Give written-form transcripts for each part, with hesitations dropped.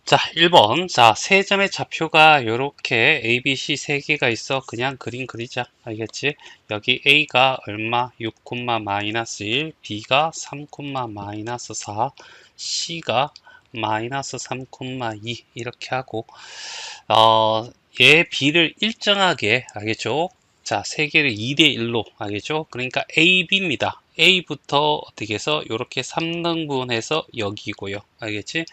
자, 1번. 자, 세 점의 좌표가 요렇게 A, B, C 세 개가 있어. 그냥 그림 그리자. 알겠지? 여기 A가 얼마? 6, 마이너스 1, B가 3, 마이너스 4, C가 마이너스 3, 2 이렇게 하고 얘 B를 일정하게 알겠죠? 자, 세 개를 2대 1로 알겠죠? 그러니까 A, B입니다. A부터 어떻게 해서 이렇게 3등분해서 여기고요. 알겠지?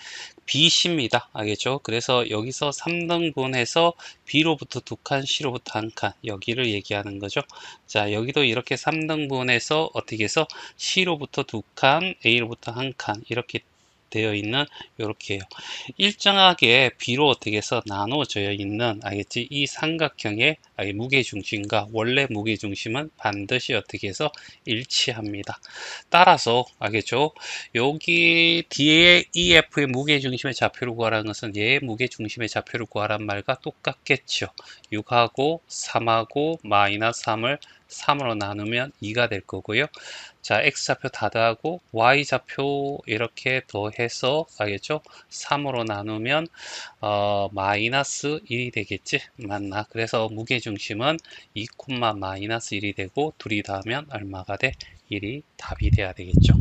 BC입니다. 알겠죠? 그래서 여기서 3등분해서 B로부터 2칸, C로부터 1칸 여기를 얘기하는 거죠. 자, 여기도 이렇게 3등분해서 어떻게 해서 C로부터 2칸, A로부터 1칸 이렇게 되어 있는 요렇게요. 일정하게 B로 어떻게 해서 나누어져 있는 알겠지? 이 삼각형의 무게중심과 원래 무게중심은 반드시 어떻게 해서 일치합니다. 따라서 알겠죠? 여기 뒤에 EF의 무게중심의 좌표를 구하라는 것은 얘의 무게중심의 좌표를 구하란 말과 똑같겠죠. 6하고 3하고 마이너스 3을 3으로 나누면 2가 될 거고요. 자, X좌표 다 더하고 Y좌표 이렇게 더해서 알겠죠? 3으로 나누면 마이너스 1이 되겠지? 맞나? 그래서 무게중심은 2, 마이너스 1이 되고 둘이 더하면 얼마가 돼? 1이 답이 돼야 되겠죠.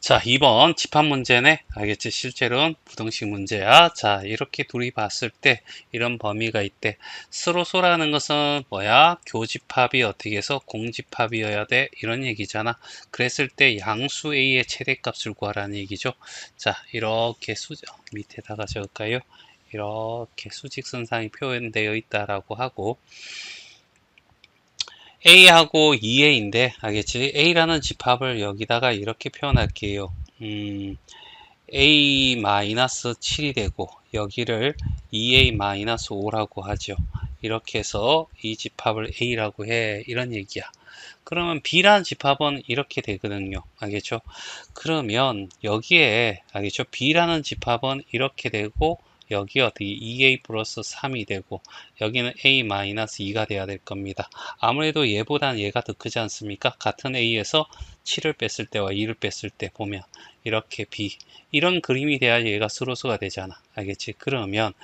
자, 2번 집합 문제네. 알겠지? 실제로는 부등식 문제야. 자, 이렇게 둘이 봤을 때 이런 범위가 있대. 스로소라는 것은 뭐야? 교집합이 어떻게 해서 공집합이어야 돼? 이런 얘기잖아. 그랬을 때 양수 A의 최대값을 구하라는 얘기죠. 자, 이렇게 밑에다가 적을까요? 이렇게 수직선상이 표현되어 있다라고 하고 A하고 2A인데 알겠지? A라는 집합을 여기다가 이렇게 표현할게요. A-7이 되고 여기를 2A-5라고 하죠. 이렇게 해서 이 집합을 A라고 해. 이런 얘기야. 그러면 B라는 집합은 이렇게 되거든요. 알겠죠? 그러면 여기에 알겠죠? B라는 집합은 이렇게 되고 여기 어떻게 2A 플러스 3이 되고 여기는 A-2가 돼야 될 겁니다. 아무래도 얘보다는 얘가 더 크지 않습니까? 같은 A에서 7을 뺐을 때와 2를 뺐을 때 보면 이렇게 B 이런 그림이 돼야 얘가 스로스가 되잖아. 알겠지? 그러면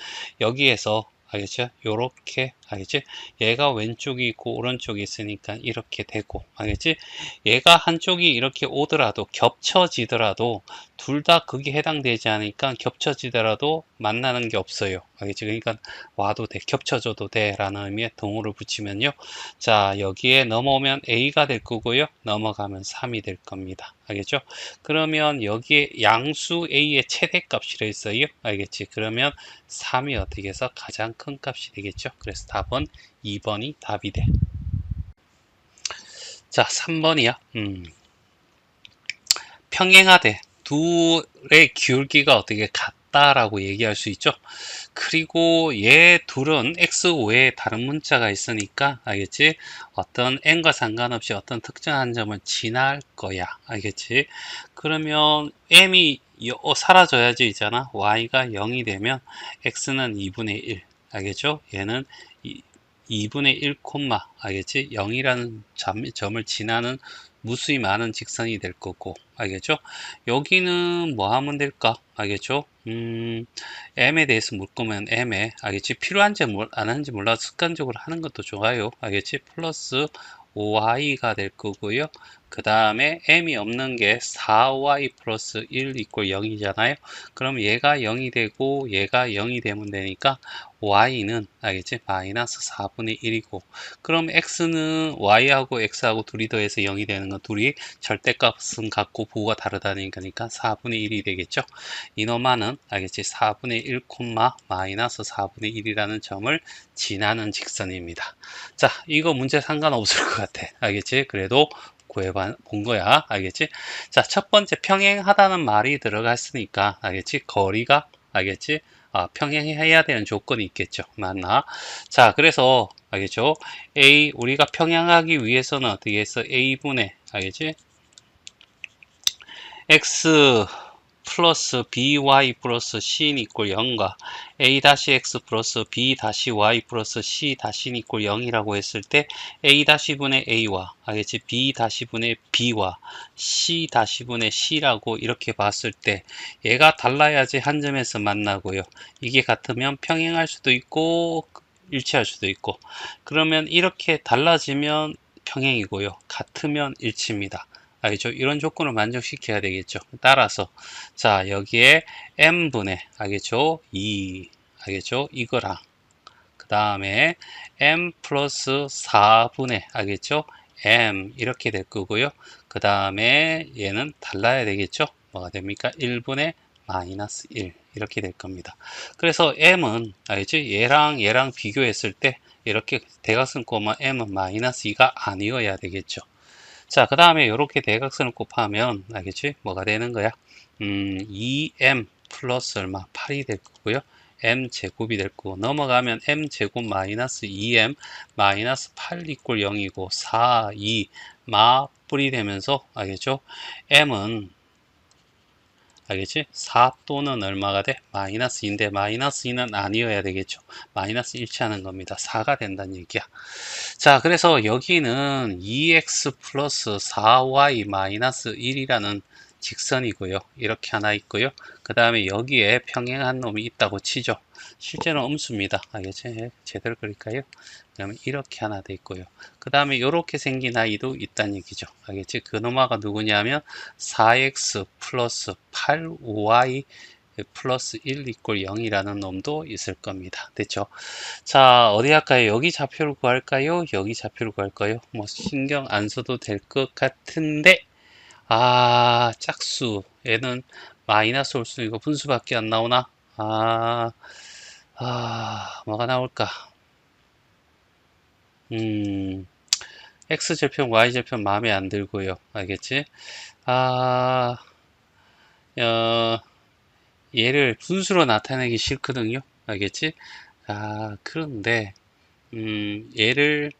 여기에서 알겠죠? 요렇게 알겠지? 얘가 왼쪽이 있고 오른쪽이 있으니까 이렇게 되고 알겠지? 얘가 한쪽이 이렇게 오더라도 겹쳐지더라도 둘 다 극에 해당되지 않으니까 겹쳐지더라도 만나는 게 없어요. 알겠지? 그러니까 와도 돼, 겹쳐져도 돼 라는 의미의 동호를 붙이면요. 자, 여기에 넘어오면 A가 될 거고요. 넘어가면 3이 될 겁니다. 알겠죠? 그러면 여기에 양수 A의 최대값이라 했어요. 알겠지? 그러면 3이 어떻게 해서 가장 큰 값이 되겠죠? 그래서 답은 2번이 답이 돼. 자, 3번이야. 평행하되 둘의 기울기가 어떻게 같다라고 얘기할 수 있죠. 그리고 얘 둘은 x 외에 다른 문자가 있으니까 알겠지? 어떤 n과 상관없이 어떤 특정한 점을 지날 거야. 알겠지? 그러면 m이 사라져야지 있잖아. y가 0이 되면 x는 2분의 1. 알겠죠? 얘는 2분의 1, 알겠지? 0이라는 점을 지나는 무수히 많은 직선이 될 거고, 알겠죠? 여기는 뭐 하면 될까? 알겠죠? m에 대해서 물 거면 m에, 알겠지? 필요한지 안 하는지 몰라도 습관적으로 하는 것도 좋아요. 알겠지? 플러스 5y가 될 거고요. 그 다음에 m이 없는 게 4y 플러스 1 이꼴 0이잖아요. 그럼 얘가 0이 되고 얘가 0이 되면 되니까 y는 알겠지? 마이너스 4분의 1이고 그럼 x는 y하고 x하고 둘이 더해서 0이 되는 건 둘이 절대값은 같고 부호가 다르다니까 4분의 1이 되겠죠? 이놈아는 알겠지? 4분의 1, 마이너스 4분의 1이라는 점을 지나는 직선입니다. 자, 이거 문제 상관없을 것 같아. 알겠지? 그래도 구해본 거야. 알겠지? 자, 첫 번째 평행하다는 말이 들어갔으니까 알겠지? 거리가 알겠지? 평행해야 되는 조건이 있겠죠. 맞나? 자, 그래서 알겠죠? A 우리가 평행하기 위해서는 어떻게 해서 A분의 알겠지? X 플러스 by 플러스 c인 이꼴 0과 a-x 플러스 b-y 플러스 c-인 이꼴 0이라고 했을 때 a-분의 a와 알겠지? b-분의 b와 c-분의 c라고 이렇게 봤을 때 얘가 달라야지 한 점에서 만나고요. 이게 같으면 평행할 수도 있고 일치할 수도 있고, 그러면 이렇게 달라지면 평행이고요. 같으면 일치입니다. 알겠죠? 이런 조건을 만족시켜야 되겠죠. 따라서 자, 여기에 m분의 알겠죠? 2 알겠죠? 이거랑 그 다음에 m 플러스 4분의 알겠죠? m 이렇게 될 거고요. 그 다음에 얘는 달라야 되겠죠? 뭐가 됩니까? 1분의 마이너스 1 이렇게 될 겁니다. 그래서 m은 알겠지? 얘랑 비교했을 때 이렇게 대각선 꼬마 m은 마이너스 2가 아니어야 되겠죠. 자, 그 다음에 이렇게 대각선을 곱하면 알겠지? 뭐가 되는 거야? 2m 플러스 얼마? 8이 될 거고요. m 제곱이 될 거고, 넘어가면 m 제곱 마이너스 2m 마이너스 8 이꼴 0이고 4, 2 마뿔이 되면서 알겠죠? m은 알겠지? 4 또는 얼마가 돼? 마이너스 2인데 마이너스 2는 아니어야 되겠죠. 마이너스 일치하는 겁니다. 4가 된다는 얘기야. 자, 그래서 여기는 2x 플러스 4y 마이너스 1이라는 직선이고요. 이렇게 하나 있고요. 그 다음에 여기에 평행한 놈이 있다고 치죠. 실제는 음수입니다. 알겠지? 제대로 그릴까요? 그러면 이렇게 하나 돼 있고요. 그 다음에 이렇게 생긴 아이도 있다는 얘기죠. 알겠지? 그 놈아가 누구냐면 4x 플러스 8y 플러스 1 이꼴 0이라는 놈도 있을 겁니다. 됐죠? 자, 어디 할까요? 여기 좌표를 구할까요? 여기 좌표를 구할까요? 뭐 신경 안 써도 될 것 같은데, 아, 짝수 얘는 마이너스 올 수 이거 분수밖에 안 나오나? 뭐가 나올까? X절편, Y절편 마음에 안 들고요. 알겠지? 아, 얘를 분수로 나타내기 싫거든요. 알겠지? 그런데, 얘를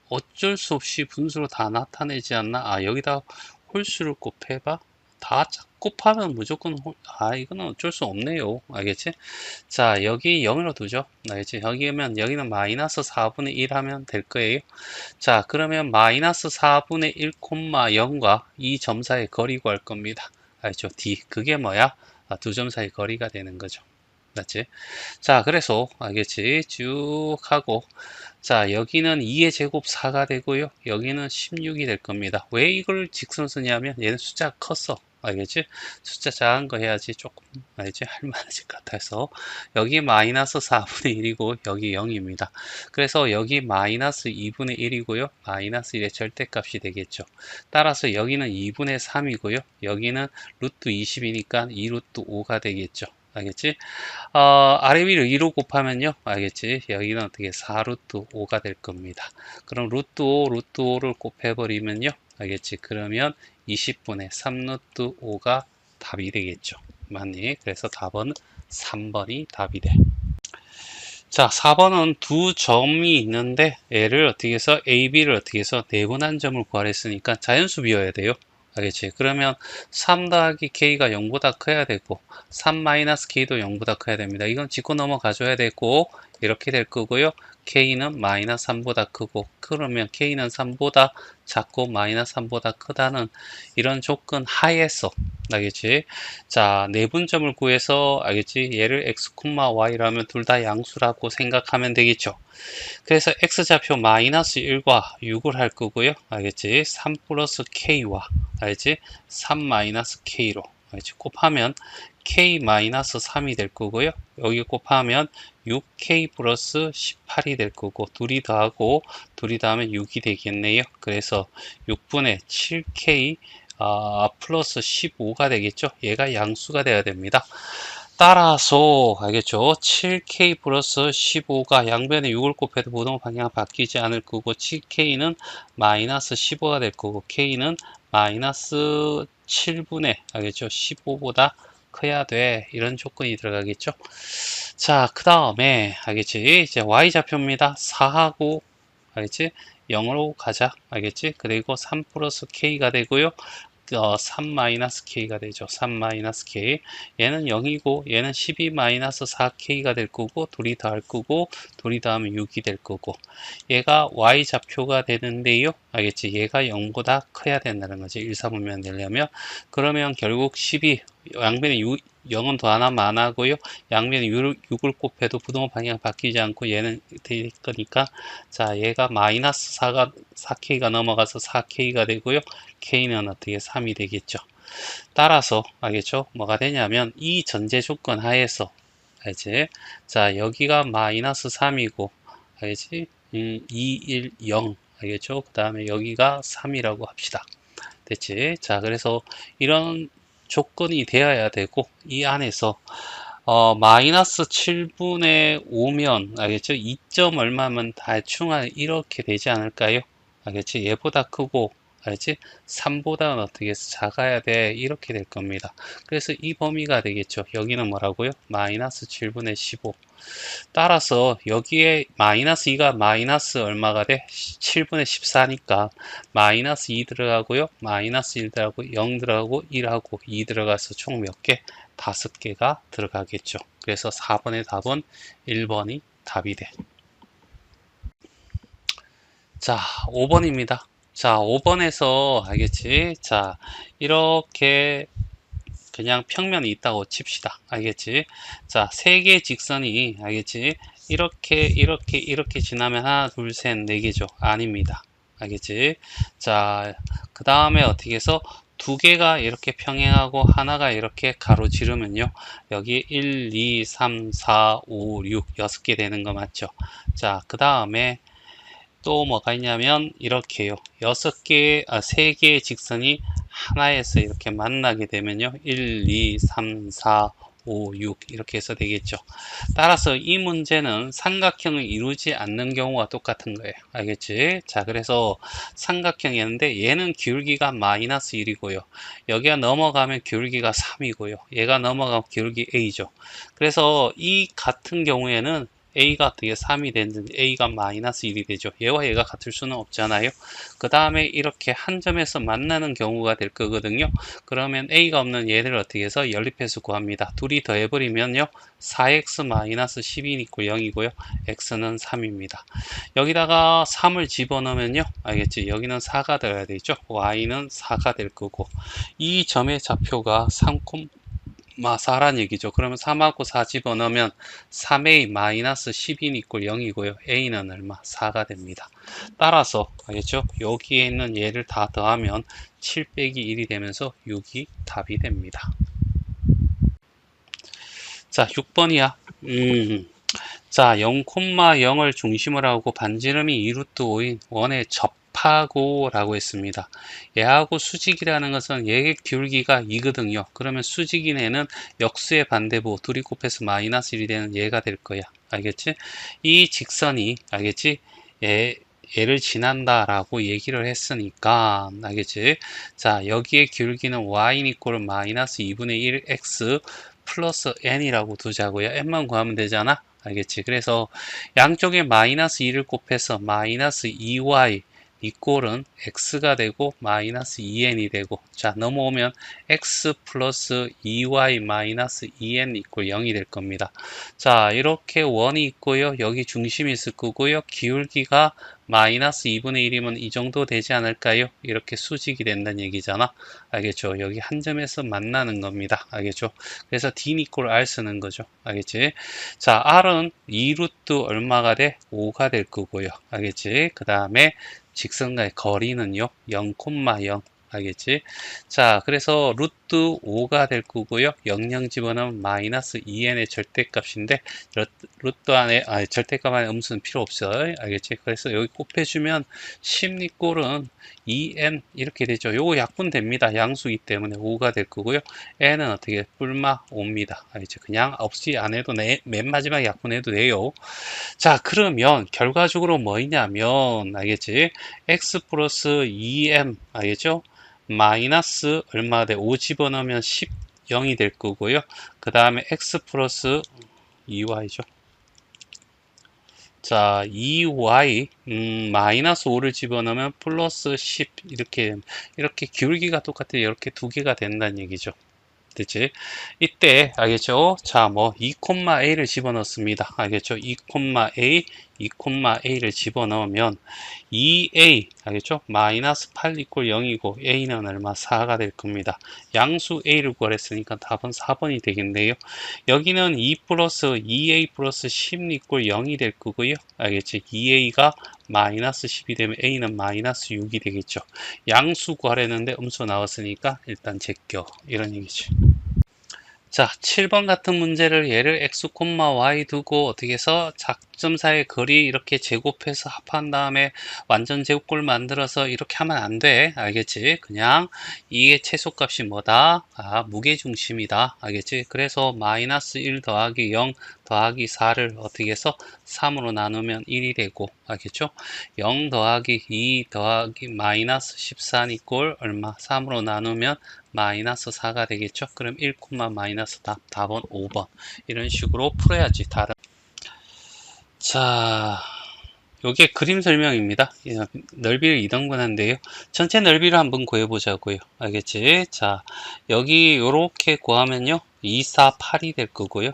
어쩔 수 없이 분수로 다 나타내지 않나? 여기다 홀수를 곱해봐? 다 곱하면 무조건 이거는 어쩔 수 없네요. 알겠지? 자, 여기 0으로 두죠. 알겠지? 여기는 마이너스 4분의 1 하면 될 거예요. 자, 그러면 마이너스 4분의 1, 0과 이 점 사이의 거리 구할 겁니다. 알죠? D. 그게 뭐야? 두 점 사이 거리가 되는 거죠. 맞지? 자, 그래서 알겠지? 쭉 하고, 자, 여기는 2의 제곱 4가 되고요. 여기는 16이 될 겁니다. 왜 이걸 직선 쓰냐면 얘는 숫자가 컸어. 알겠지? 숫자 작은 거 해야지 조금 알겠지? 할만하실 것 같아서 여기 마이너스 4분의 1이고 여기 0입니다. 그래서 여기 마이너스 2분의 1이고요. 마이너스 1의 절대값이 되겠죠. 따라서 여기는 2분의 3이고요. 여기는 루트 20이니까 2 루트 5가 되겠죠. 알겠지? 아래 위를 2로 곱하면요. 알겠지? 여기는 어떻게 4루트 5가 될 겁니다. 그럼 루트 5, 루트 5를 곱해버리면요. 알겠지? 그러면 20분의 3루트 5가 답이 되겠죠. 맞니? 그래서 답은 3번이 답이 돼. 자, 4번은 두 점이 있는데 얘를 어떻게 해서 A, B를 어떻게 해서 네분한 점을 구하랬으니까 자연수 비워야 돼요. 알겠지? 그러면 3 더하기 K가 0보다 커야 되고 3 마이너스 K도 0보다 커야 됩니다. 이건 짚고 넘어가줘야 되고 이렇게 될 거고요. K는 마이너스 3보다 크고 그러면 K는 3보다 작고 마이너스 3보다 크다는 이런 조건 하에서 알겠지? 자, 내분점을 구해서 알겠지? 얘를 x, y라면 둘 다 양수라고 생각하면 되겠죠. 그래서 x좌표 마이너스 1과 6을 할 거고요. 알겠지? 3 플러스 k와 알겠지? 3 마이너스 k로 알겠지? 곱하면 k 마이너스 3이 될 거고요. 여기 곱하면 6k 플러스 18이 될 거고 둘이 더하고 둘이 더하면 6이 되겠네요. 그래서 6분의 7k 플러스 15가 되겠죠. 얘가 양수가 돼야 됩니다. 따라서 알겠죠? 7k 플러스 15가 양변에 6을 곱해도 부동 방향 바뀌지 않을 거고 7k는 마이너스 15가 될 거고 k는 마이너스 7분의 알겠죠? 15보다 커야 돼. 이런 조건이 들어가겠죠? 자, 그 다음에 알겠지? 이제 y좌표입니다. 4하고 알겠지? 0으로 가자. 알겠지? 그리고 3 플러스 k가 되고요. 3-k가 되죠. 3-k. 얘는 0이고 얘는 12-4k가 될 거고 둘이 더할 거고 둘이 더하면 6이 될 거고 얘가 y 좌표가 되는데요. 알겠지? 얘가 0보다 커야 된다는 거지. 1, 3분면 되려면 그러면 결국 12 양변에 0은 더하나만 안 하고요. 양변에 6을 곱해도 부동호 방향 바뀌지 않고 얘는 될 거니까 자 얘가 -4K가 넘어가서 4K가 되고요. K는 어떻게 3이 되겠죠. 따라서 알겠죠? 뭐가 되냐면 이 전제 조건 하에서 알지? 자 여기가 -3이고 알지? 2, 1, 0 알겠죠? 그 다음에 여기가 3이라고 합시다. 됐지? 자 그래서 이런 조건이 되어야 되고 이 안에서 -7분의 5면 알겠죠? 2점 얼마면 대충 이렇게 되지 않을까요? 알겠지? 얘보다 크고 알지? 3보다는 어떻게 작아야 돼? 이렇게 될 겁니다. 그래서 이 범위가 되겠죠. 여기는 뭐라고요? -7분의 15. 따라서 여기에 -2가 마이너스 얼마가 돼? 7분의 14니까 -2 들어가고요. -1 들어가고 0 들어가고 1하고 2 들어가서 총 몇 개? 5개가 들어가겠죠. 그래서 4번의 답은 1번이 답이 돼. 자, 5번입니다. 자, 5번에서 알겠지? 자, 이렇게 그냥 평면이 있다고 칩시다. 알겠지? 자, 세 개의 직선이 알겠지? 이렇게 지나면 하나, 둘, 셋, 네 개죠. 아닙니다. 알겠지? 자, 그 다음에 어떻게 해서 두 개가 이렇게 평행하고 하나가 이렇게 가로지르면요. 여기 1, 2, 3, 4, 5, 6, 6개 되는 거 맞죠? 자, 그 다음에 또 뭐가 있냐면 이렇게요. 3개의 직선이 하나에서 이렇게 만나게 되면요. 1, 2, 3, 4, 5, 6 이렇게 해서 되겠죠. 따라서 이 문제는 삼각형을 이루지 않는 경우가 똑같은 거예요. 알겠지? 자, 그래서 삼각형이었는데 얘는 기울기가 -1이고요. 여기가 넘어가면 기울기가 3이고요. 얘가 넘어가면 기울기 A죠. 그래서 이 같은 경우에는 A가 어떻게 3이 됐는데 A가 -1이 되죠. 얘와 얘가 같을 수는 없잖아요. 그 다음에 이렇게 한 점에서 만나는 경우가 될 거거든요. 그러면 A가 없는 얘를 어떻게 해서 연립해서 구합니다. 둘이 더해버리면요. 4x-12 = 0이고요. x는 3입니다. 여기다가 3을 집어넣으면요. 알겠지? 여기는 4가 되어야 되죠. y는 4가 될 거고 이 점의 좌표가 4란 얘기죠. 그러면 3하고 4 집어넣으면 3a -12 = 0이고요. a는 얼마? 4가 됩니다. 따라서 알겠죠? 여기에 있는 얘를 다 더하면 7 빼기 1이 되면서 6이 답이 됩니다. 자, 6번이야. 자, 0,0을 중심으로 하고 반지름이 2루트 5인 원의 접하고 라고 했습니다. 얘하고 수직이라는 것은 얘의 기울기가 2거든요. 그러면 수직인 애는 역수의 반대부 둘이 곱해서 -1이 되는 얘가 될 거야. 알겠지? 이 직선이 알겠지? 얘를 지난다 라고 얘기를 했으니까 알겠지? 자, 여기에 기울기는 y = -2분의 1 x 플러스 n이라고 두자고요. n만 구하면 되잖아. 알겠지? 그래서 양쪽에 -2를 곱해서 -2y 이 꼴은 x가 되고 -2n이 되고 자 넘어오면 x 플러스 2y 마이너스 2n = 0이 될 겁니다. 자 이렇게 원이 있고요. 여기 중심이 있을 거고요. 기울기가 -2분의 1이면 이 정도 되지 않을까요? 이렇게 수직이 된다는 얘기잖아. 알겠죠? 여기 한 점에서 만나는 겁니다. 알겠죠? 그래서 d = r 쓰는 거죠. 알겠지? 자, r은 2루트 얼마가 돼? 5가 될 거고요. 알겠지? 그 다음에 직선과의 거리는요, 0,0. 알겠지? 자, 그래서 루트 5가 될 거고요. 00 집어넣으면 -2n의 절대값인데, 루트 안에, 절대값 안에 음수는 필요 없어요. 알겠지? 그래서 여기 곱해주면 심리꼴은 2n 이렇게 되죠. 요거 약분됩니다. 양수이기 때문에 5가 될 거고요. n은 어떻게 뿔마 5입니다. 알겠죠? 그냥 없이 안 해도 맨 마지막에 약분해도 돼요. 자, 그러면 결과적으로 뭐냐면 알겠지? x 플러스 2m 알겠죠? 마이너스 얼마 돼? 5 집어넣으면 10, 0이 될 거고요. 그 다음에 x 플러스 2y죠. 자, 2y 마이너스 5를 집어넣으면 플러스 10 이렇게 기울기가 똑같아요. 이렇게 두 개가 된다는 얘기죠. 됐지? 이때 알겠죠? 자, 뭐 2,a를 집어넣습니다. 알겠죠? 2,a, 2,a를 집어넣으면 2a 알겠죠? 마이너스 8 이꼴 0이고 a는 얼마? 4가 될 겁니다. 양수 a를 구하랬으니까 답은 4번이 되겠네요. 여기는 2 플러스 2a 플러스 10 이꼴 0이 될 거고요. 알겠지? 2a가 마이너스 10이 되면 a는 마이너스 6이 되겠죠. 양수 구하려는데 음수 나왔으니까 일단 제껴 이런 얘기죠. 자, 7번 같은 문제를 얘를 x, y 두고 어떻게 해서 작점 사이의 거리 이렇게 제곱해서 합한 다음에 완전 제곱꼴 만들어서 이렇게 하면 안 돼. 알겠지? 그냥 이게 최소값이 뭐다? 아, 무게중심이다. 알겠지? 그래서 마이너스 1 더하기 0 더하기 4를 어떻게 해서 3으로 나누면 1이 되고, 알겠죠? 0 더하기 2 더하기 마이너스 14 이꼴 얼마? 3으로 나누면 마이너스 4가 되겠죠. 그럼 1, 마이너스 답은 5번. 이런 식으로 풀어야지. 다른. 자, 요게 그림 설명입니다. 넓이를 2등분한데요. 전체 넓이를 한번 구해보자고요. 알겠지? 자, 여기 요렇게 구하면요. 2, 4, 8이 될 거고요.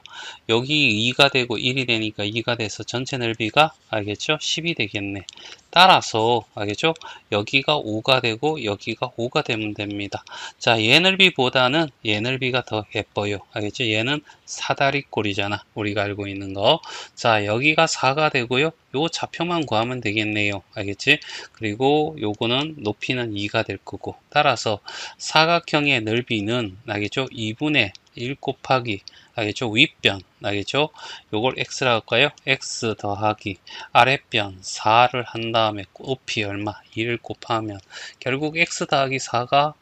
여기 2가 되고 1이 되니까 2가 돼서 전체 넓이가 알겠죠? 10이 되겠네. 따라서 알겠죠? 여기가 5가 되고 여기가 5가 되면 됩니다. 자, 얘 넓이보다는 얘 넓이가 더 예뻐요. 알겠죠? 얘는 사다리꼴이잖아. 우리가 알고 있는 거. 자, 여기가 4가 되고요. 요 좌표만 구하면 되겠네요. 알겠지? 그리고 요거는 높이는 2가 될 거고. 따라서 사각형의 넓이는 알겠죠? 2분의 1 곱하기 알겠죠? 윗변 알겠죠? 요걸 x라고 할까요? x 더하기 아랫변 4를 한 다음에 높이 얼마? 2를 곱하면 결국 x 더하기 4가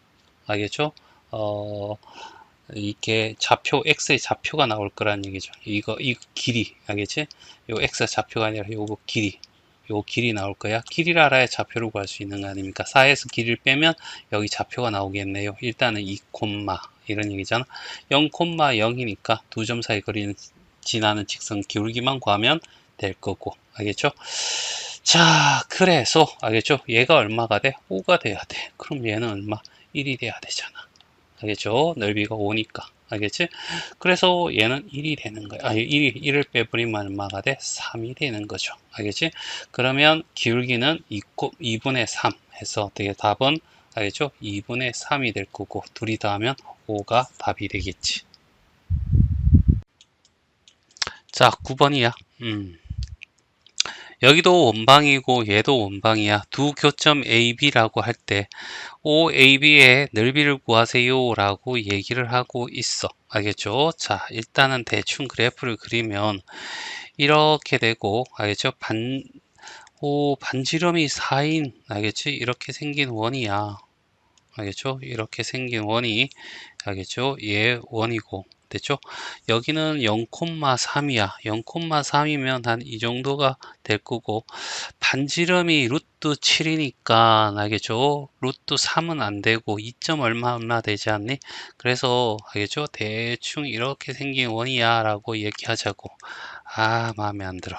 알겠죠? 이렇게 좌표 x의 좌표가 나올 거란 얘기죠. 이 길이 알겠지? 요 x 좌표가 아니라 요거 길이 요 길이 나올 거야. 길이를 알아야 좌표를 구할 수 있는 거 아닙니까? 4에서 길이를 빼면 여기 좌표가 나오겠네요. 일단은 2, 이런 얘기잖아. 0,0이니까 두 점 사이 거리는 지나는 직선 기울기만 구하면 될 거고. 알겠죠? 자, 그래서 알겠죠? 얘가 얼마가 돼? 5가 돼야 돼. 그럼 얘는 얼마? 1이 돼야 되잖아. 알겠죠? 넓이가 5니까. 알겠지? 그래서 얘는 1이 되는 거야. 1을 빼버리면 얼마가 돼? 3이 되는 거죠. 알겠지? 그러면 기울기는 2분의 3 해서 어떻게 답은 알겠죠? 2분의 3이 될 거고 둘이 더하면 5가 답이 되겠지. 자, 9번이야. 여기도 원방이고 얘도 원방이야. 두 교점 AB라고 할 때 OAB의 넓이를 구하세요 라고 얘기를 하고 있어. 알겠죠? 자, 일단은 대충 그래프를 그리면 이렇게 되고 알겠죠? 반지름이 4인 알겠지? 이렇게 생긴 원이야. 알겠죠? 이렇게 생긴 원이 알겠죠? 얘 원이고 됐죠? 여기는 0,3이야. 0,3이면 한 이 정도가 될 거고 반지름이 루트 7이니까 알겠죠? 루트 3은 안 되고 2점 얼마 되지 않니? 그래서 알겠죠? 대충 이렇게 생긴 원이야 라고 얘기하자고. 아, 마음에 안 들어.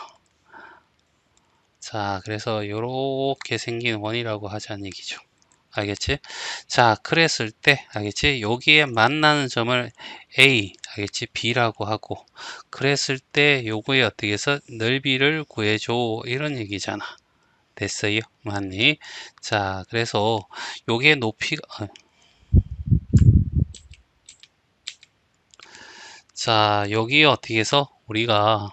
자, 그래서 이렇게 생긴 원이라고 하자는 얘기죠. 알겠지? 자, 그랬을 때, 알겠지? 여기에 만나는 점을 A, 알겠지? B라고 하고, 그랬을 때 요거에 어떻게 해서 넓이를 구해줘. 이런 얘기잖아. 됐어요? 맞니? 자, 그래서 요게 높이가, 자, 여기 어떻게 해서 우리가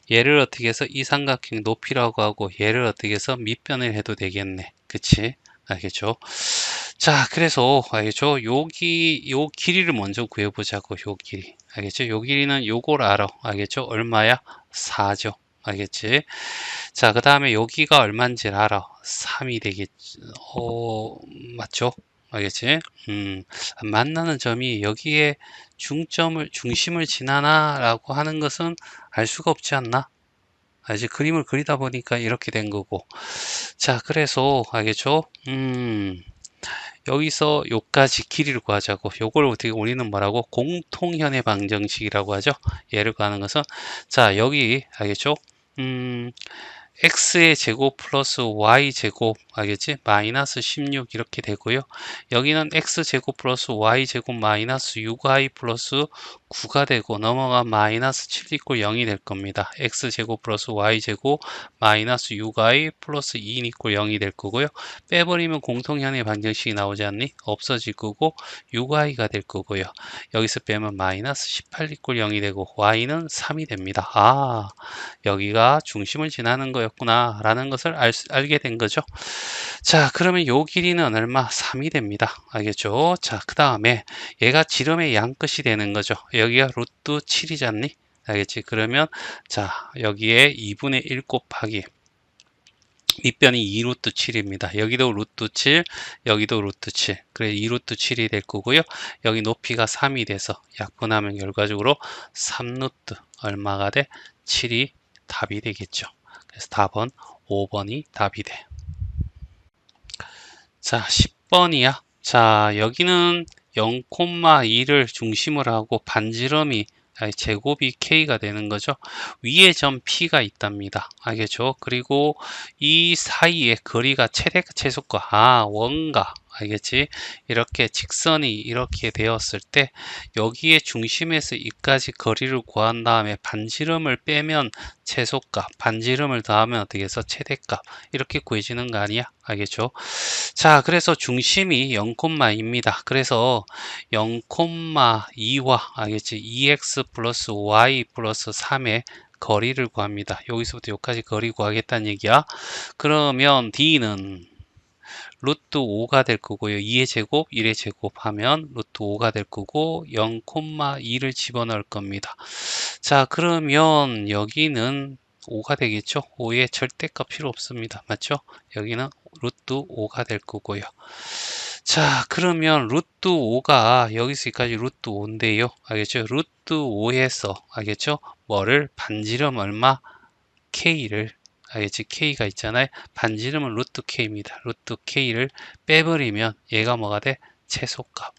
얘를 어떻게 해서 이 삼각형 높이라고 하고 얘를 어떻게 해서 밑변을 해도 되겠네. 그치? 알겠죠? 자, 그래서 알겠죠? 여기 요 길이를 먼저 구해보자고. 요 길이 알겠죠? 요 길이는 요걸 알아. 알겠죠? 얼마야? 4죠. 알겠지? 자, 그 다음에 여기가 얼마인지 알아. 3이 되겠지. 맞죠? 알겠지? 만나는 점이 여기에 중심을 지나나 라고 하는 것은 알 수가 없지 않나? 이제 그림을 그리다 보니까 이렇게 된 거고. 자, 그래서 알겠죠? 여기서 요까지 길이를 구하자고. 요걸 어떻게 우리는 뭐라고? 공통현의 방정식이라고 하죠. 얘를 구하는 것은 자, 여기 알겠죠? x의 제곱 플러스 y 제곱 알겠지? 마이너스 16 이렇게 되고요. 여기는 x 제곱 플러스 y 제곱 마이너스 6y 플러스 9가 되고 넘어가 마이너스 7 있고 0이 될 겁니다. x 제곱 플러스 y 제곱 마이너스 6y 플러스 2 있고 0이 될 거고요. 빼버리면 공통현의 방정식이 나오지 않니? 없어질 거고 6y가 될 거고요. 여기서 빼면 마이너스 18 있고 0이 되고 y는 3이 됩니다. 아, 여기가 중심을 지나는 거였구나 라는 것을 알게 된 거죠. 자, 그러면 요 길이는 얼마? 3이 됩니다. 알겠죠? 자, 그 다음에 얘가 지름의 양끝이 되는 거죠. 여기가 루트 7이잖니? 알겠지? 그러면 자, 여기에 2분의 1 곱하기 밑변이 2루트 7입니다. 여기도 루트 7, 여기도 루트 7. 그래 2루트 7이 될 거고요. 여기 높이가 3이 돼서 약분하면 결과적으로 3루트 얼마가 돼? 7이 답이 되겠죠. 그래서 답은 5번이 답이 돼. 자, 10번이야. 자, 여기는 0,2를 중심으로 하고 반지름이 제곱이 K가 되는 거죠. 위에 점 P가 있답니다. 알겠죠? 그리고 이 사이에 거리가 최대가 최소가 원가 알겠지? 이렇게 직선이 이렇게 되었을 때 여기에 중심에서 이까지 거리를 구한 다음에 반지름을 빼면 최소값, 반지름을 더하면 어떻게 해서 최대값 이렇게 구해지는 거 아니야? 알겠죠? 자, 그래서 중심이 0,2입니다. 그래서 0,2와 알겠지? 2x 플러스 y 플러스 3의 거리를 구합니다. 여기서부터 여기까지 거리 구하겠다는 얘기야. 그러면 d는 루트 5가 될 거고요. 2의 제곱, 1의 제곱 하면 루트 5가 될 거고 0,2를 집어넣을 겁니다. 자, 그러면 여기는 5가 되겠죠? 5의 절대값 필요 없습니다. 맞죠? 여기는 루트 5가 될 거고요. 자, 그러면 루트 5가 여기서까지 루트 5인데요. 알겠죠? 루트 5에서 알겠죠? 뭐를 반지름 얼마? K를 알겠지? K가 있잖아요. 반지름은 루트 K입니다. 루트 K를 빼버리면 얘가 뭐가 돼? 최소값.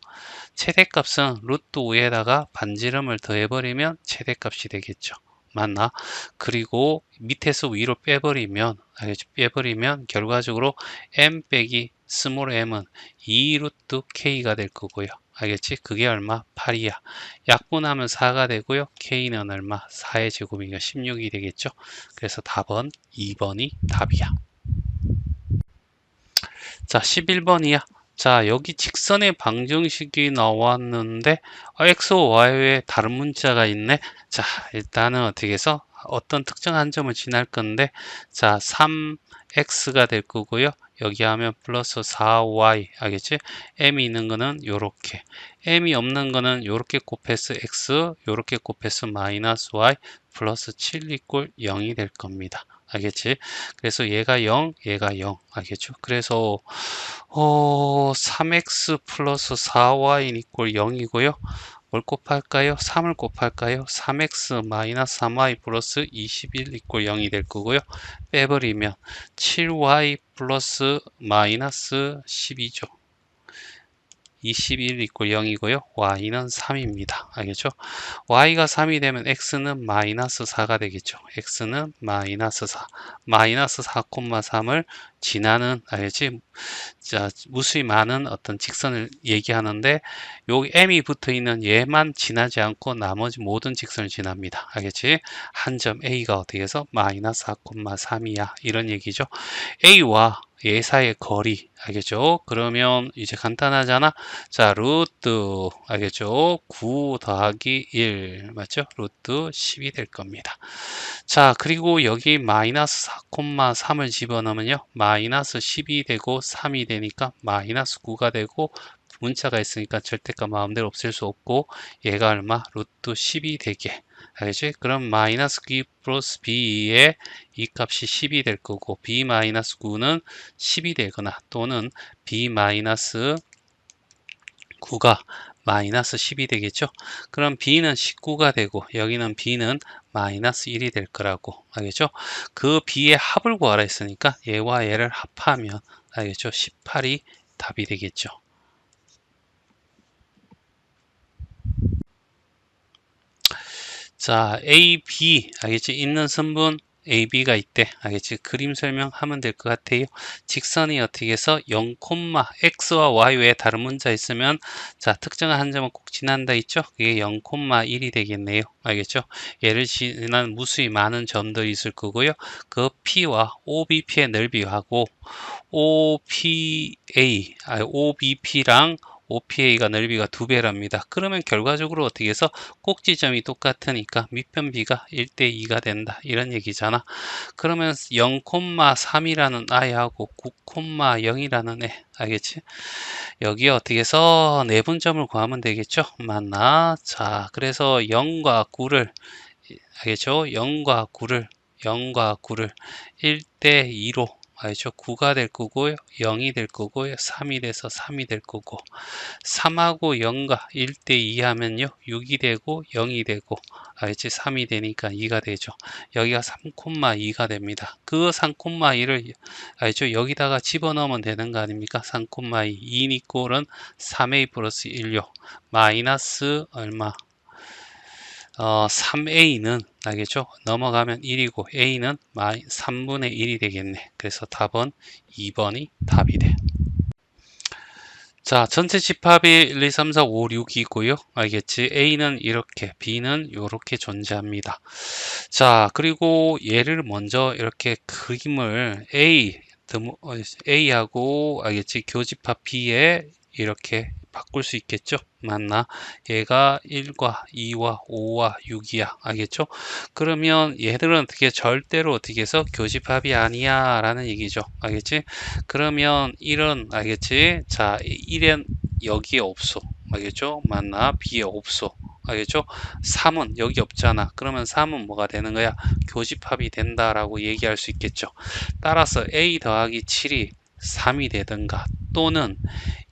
최대값은 루트 5에다가 반지름을 더해버리면 최대값이 되겠죠. 맞나? 그리고 밑에서 위로 빼버리면 알겠지? 빼버리면 결과적으로 m 빼기 스몰 m은 2 루트 k가 될 거고요. 알겠지? 그게 얼마? 8이야. 약분하면 4가 되고요. k는 얼마? 4의 제곱이니까 16이 되겠죠. 그래서 답은 2번이 답이야. 자, 11번이야. 자, 여기 직선의 방정식이 나왔는데 x와 y 외에 다른 문자가 있네. 자, 일단은 어떻게 해서 어떤 특정한 점을 지날 건데 자, 3x가 될 거고요. 여기 하면 플러스 4y 알겠지? m이 있는 거는 요렇게 m이 없는 거는 요렇게 곱해서 x 요렇게 곱해서 마이너스 y 플러스 7 이꼴 0이 될 겁니다. 알겠지? 그래서 얘가 0, 얘가 0. 알겠죠? 그래서 3x 플러스 4y 이꼴 0이고요. 뭘 곱할까요? 3을 곱할까요? 3x 마이너스 3y 플러스 21 이꼴 0이 될 거고요. 빼버리면 7y 플러스 마이너스 12죠. 21 이꼴 0이고요. y는 3입니다. 알겠죠? y가 3이 되면 x는 마이너스 4가 되겠죠. x는 마이너스 4. 마이너스 4,3을 지나는 알겠지? 자, 무수히 많은 어떤 직선을 얘기하는데 여기 m이 붙어 있는 얘만 지나지 않고 나머지 모든 직선을 지납니다. 알겠지? 한 점 a가 어떻게 해서 마이너스 4,3이야. 이런 얘기죠. a와 얘 사이의 거리 알겠죠? 그러면 이제 간단하잖아. 자, 루트 알겠죠? 9 더하기 1 맞죠? 루트 10이 될 겁니다. 자, 그리고 여기 마이너스 4,3을 집어넣으면요. 마이너스 10이 되고 3이 되니까 마이너스 9가 되고 문자가 있으니까 절대값 마음대로 없앨 수 없고 얘가 얼마? 루트 10이 되게 알겠지? 그럼 마이너스 9 플러스 b의 이 값이 10이 될 거고 b 마이너스 9는 10이 되거나 또는 b 마이너스 9가 마이너스 10이 되겠죠? 그럼 b는 19가 되고 여기는 b는 마이너스 1이 될 거라고 알겠죠? 그 b의 합을 구하라 했으니까 얘와 얘를 합하면 알겠죠? 18이 답이 되겠죠. 자, A, B 알겠지? 있는 선분 AB가 있대. 알겠지? 그림 설명하면 될 것 같아요. 직선이 어떻게 해서 0, X와 Y 외에 다른 문자 있으면 자, 특정한 한 점은 꼭 지난다 있죠? 그게 0, 1이 되겠네요. 알겠죠? 얘를 지난 무수히 많은 점들이 있을 거고요. 그 P와 OBP의 넓이하고 OBP랑 OPA가 넓이가 2배랍니다. 그러면 결과적으로 어떻게 해서 꼭지점이 똑같으니까 밑변비가 1대2가 된다. 이런 얘기잖아. 그러면 0,3이라는 i하고 9,0이라는 애. 알겠지? 여기 어떻게 해서 내분점을 구하면 되겠죠? 맞나? 자, 그래서 0과 9를 알겠죠? 0과 9를 1대2로 알죠? 9가 될 거고요. 0이 될 거고요. 3이 돼서 3이 될 거고 3하고 0과 1대2 하면요. 6이 되고 0이 되고 알지? 3이 되니까 2가 되죠. 여기가 3,2가 됩니다. 그 3,2를 알죠? 여기다가 집어넣으면 되는 거 아닙니까? 3,2 2 이꼴은 3a 플러스 1요. 마이너스 얼마? 3a는 알겠죠? 넘어가면 1이고 a는 3분의 1이 되겠네. 그래서 답은 2번이 답이 돼. 자, 전체 집합이 1, 2, 3, 4, 5, 6이고요. 알겠지? A는 이렇게, B는 이렇게 존재합니다. 자, 그리고 얘를 먼저 이렇게 그림을 A하고 알겠지? 교집합 B에 이렇게 바꿀 수 있겠죠? 맞나? 얘가 1과 2와 5와 6이야. 알겠죠? 그러면 얘들은 어떻게 절대로 어떻게 해서 교집합이 아니야 라는 얘기죠. 알겠지? 그러면 1은 알겠지? 자, 1은 여기에 없어. 알겠죠? 맞나? B에 없어. 알겠죠? 3은 여기 없잖아. 그러면 3은 뭐가 되는 거야? 교집합이 된다라고 얘기할 수 있겠죠. 따라서 A 더하기 7이 3이 되든가 또는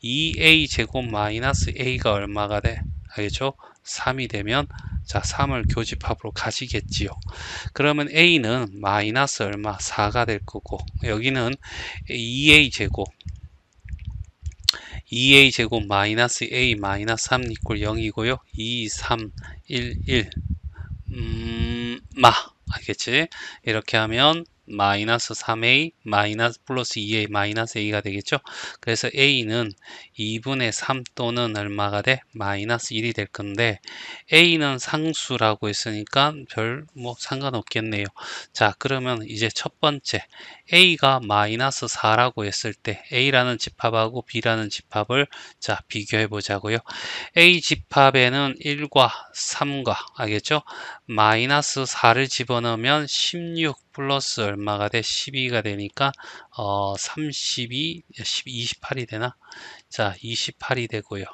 2A 제곱 마이너스 A가 얼마가 돼? 알겠죠? 3이 되면 자 3을 교집합으로 가지겠지요. 그러면 A는 마이너스 얼마? 4가 될 거고 여기는 2A 제곱 마이너스 A 마이너스 3 이꼴 0이고요. 2, 3, 1, 1 알겠지? 이렇게 하면 마이너스 3a 마이너스 플러스 2a 마이너스 a가 되겠죠. 그래서 a는 2분의 3 또는 얼마가 돼? 마이너스 1이 될 건데 a는 상수라고 했으니까 별 뭐 상관없겠네요. 자, 그러면 이제 첫 번째 a가 마이너스 4라고 했을 때 a라는 집합하고 b라는 집합을 자 비교해 보자고요. A 집합에는 1과 3과 알겠죠? 마이너스 4를 집어넣으면 16 플러스 얼마가 돼? 12가 되니까 32, 28이 되나? 자, 28이 되고요.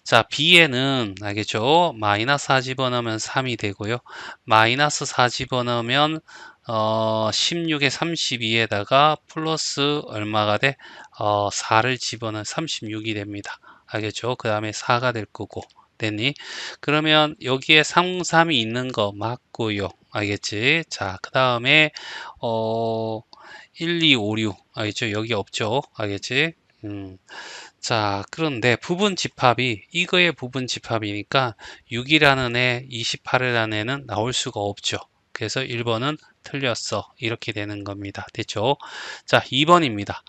자, B에는 알겠죠? 마이너스 4 집어넣으면 3이 되고요. 마이너스 4 집어넣으면 16에 32에다가 플러스 얼마가 돼? 4를 집어넣으면 36이 됩니다. 알겠죠? 그 다음에 4가 될 거고. 됐니? 그러면 여기에 3이 있는 거 맞고요. 알겠지? 자, 그 다음에 1, 2, 5, 6 알겠죠? 여기 없죠? 알겠지? 자, 그런데 부분 집합이 이거의 부분 집합이니까 6이라는 애, 28이라는 애는 나올 수가 없죠. 그래서 1번은 틀렸어. 이렇게 되는 겁니다. 됐죠? 자, 2번입니다.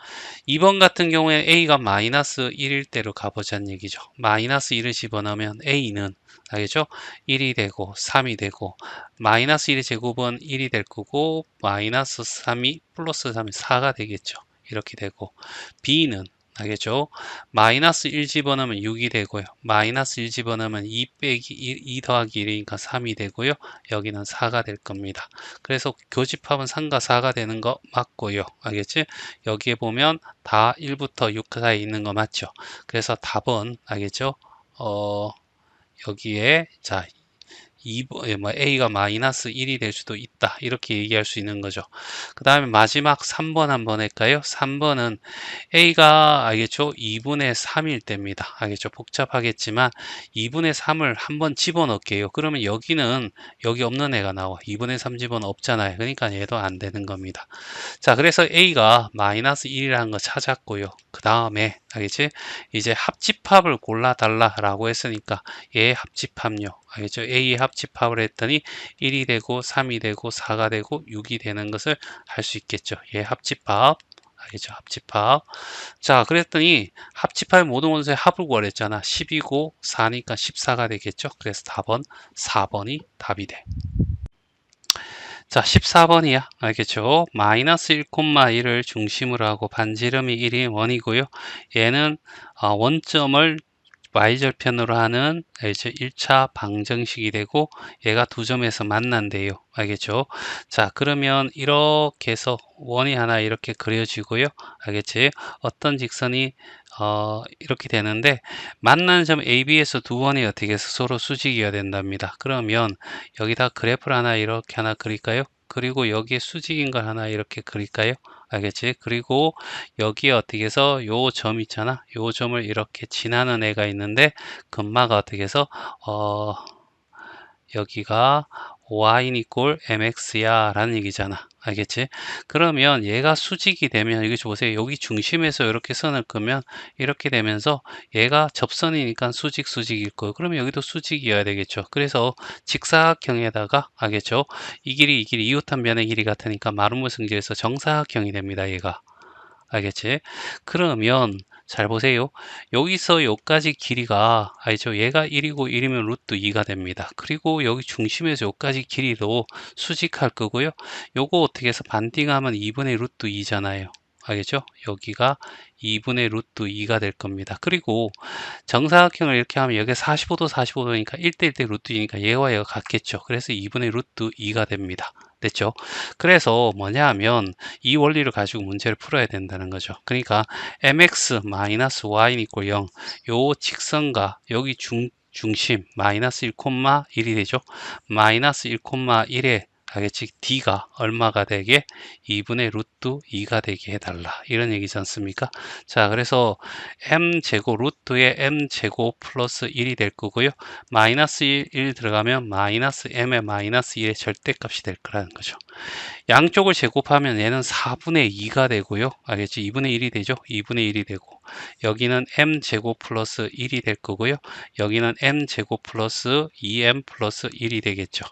2번 같은 경우에 A가 마이너스 1일 대로 가보자는 얘기죠. 마이너스 1을 집어넣으면 A는 알겠죠? 1이 되고 3이 되고 마이너스 1의 제곱은 1이 될 거고 마이너스 3이 플러스 3이 4가 되겠죠. 이렇게 되고 B는 알겠죠? 마이너스 1 집어넣으면 6이 되고요. 마이너스 1 집어넣으면 2 빼기 2 더하기 1이니까 3이 되고요. 여기는 4가 될 겁니다. 그래서 교집합은 3과 4가 되는 거 맞고요. 알겠지? 여기에 보면 다 1부터 6 사이에 있는 거 맞죠? 그래서 답은 알겠죠? 여기에 자 A가 마이너스 1이 될 수도 있다. 이렇게 얘기할 수 있는 거죠. 그 다음에 마지막 3번 한번 할까요? 3번은 A가 알겠죠? 2분의 3일 때입니다. 알겠죠? 복잡하겠지만 2분의 3을 한번 집어넣을게요. 그러면 여기는 여기 없는 애가 나와. 2분의 3 집어는 없잖아요. 그러니까 얘도 안 되는 겁니다. 자, 그래서 A가 마이너스 1이라는 거 찾았고요. 그 다음에 알겠지? 이제 합집합을 골라달라 라고 했으니까 얘의 합집합요. 알겠죠? A의 합집합을 했더니 1이 되고 3이 되고 4가 되고 6이 되는 것을 할 수 있겠죠. 얘의 합집합. 알겠죠? 합집합. 자, 그랬더니 합집합의 모든 원소의 합을 구하랬잖아. 10이고 4니까 14가 되겠죠. 그래서 답은 4번이 답이 돼. 자, 14번이야. 알겠죠? 마이너스 1,1을 중심으로 하고 반지름이 1이 원이고요. 얘는 원점을 y절편으로 하는 이제 1차 방정식이 되고 얘가 두 점에서 만난대요. 알겠죠? 자, 그러면 이렇게 해서 원이 하나 이렇게 그려지고요. 알겠지? 어떤 직선이 이렇게 되는데 만나는 점 AB에서 두 원이 어떻게 해서 서로 수직이어야 된답니다. 그러면 여기다 그래프를 하나 이렇게 하나 그릴까요? 그리고 여기에 수직인 걸 하나 이렇게 그릴까요? 알겠지? 그리고 여기에 어떻게 해서 요 점 있잖아. 요 점을 이렇게 지나는 애가 있는데 금마가 어떻게 해서 여기가 y 이꼴 mx야 라는 얘기잖아. 알겠지? 그러면 얘가 수직이 되면 여기 보세요. 여기 중심에서 이렇게 선을 끄면 이렇게 되면서 얘가 접선이니까 수직일 거예요. 그러면 여기도 수직이어야 되겠죠. 그래서 직사각형에다가 알겠죠? 이 길이 이웃한 변의 길이 같으니까 마름모성질에서 정사각형이 됩니다. 얘가. 알겠지? 그러면 잘 보세요. 여기서 여기까지 길이가 알죠? 얘가 1이고 1이면 루트 2가 됩니다. 그리고 여기 중심에서 여기까지 길이도 수직할 거고요. 요거 어떻게 해서 반띵하면 2분의 루트 2잖아요. 알겠죠? 여기가 2분의 루트 2가 될 겁니다. 그리고 정사각형을 이렇게 하면 여기 45도 45도니까 1대1대 루트 2니까 얘와 얘가 같겠죠. 그래서 2분의 루트 2가 됩니다. 됐죠? 그래서 뭐냐 하면 이 원리를 가지고 문제를 풀어야 된다는 거죠. 그러니까 mx-y 이꼴 0, 요 직선과 여기 중심 마이너스 1,1이 되죠. 마이너스 1,1에 알겠지? d가 얼마가 되게? 2분의 루트 2가 되게 해달라. 이런 얘기지 않습니까? 자, 그래서 m제곱 루트에 m제곱 플러스 1이 될 거고요. 마이너스 1 들어가면 마이너스 m의 마이너스 1의 절대값이 될 거라는 거죠. 양쪽을 제곱하면 얘는 4분의 2가 되고요. 알겠지? 2분의 1이 되죠? 2분의 1이 되고 여기는 m제곱 플러스 1이 될 거고요. 여기는 m제곱 플러스 2m 플러스 1이 되겠죠.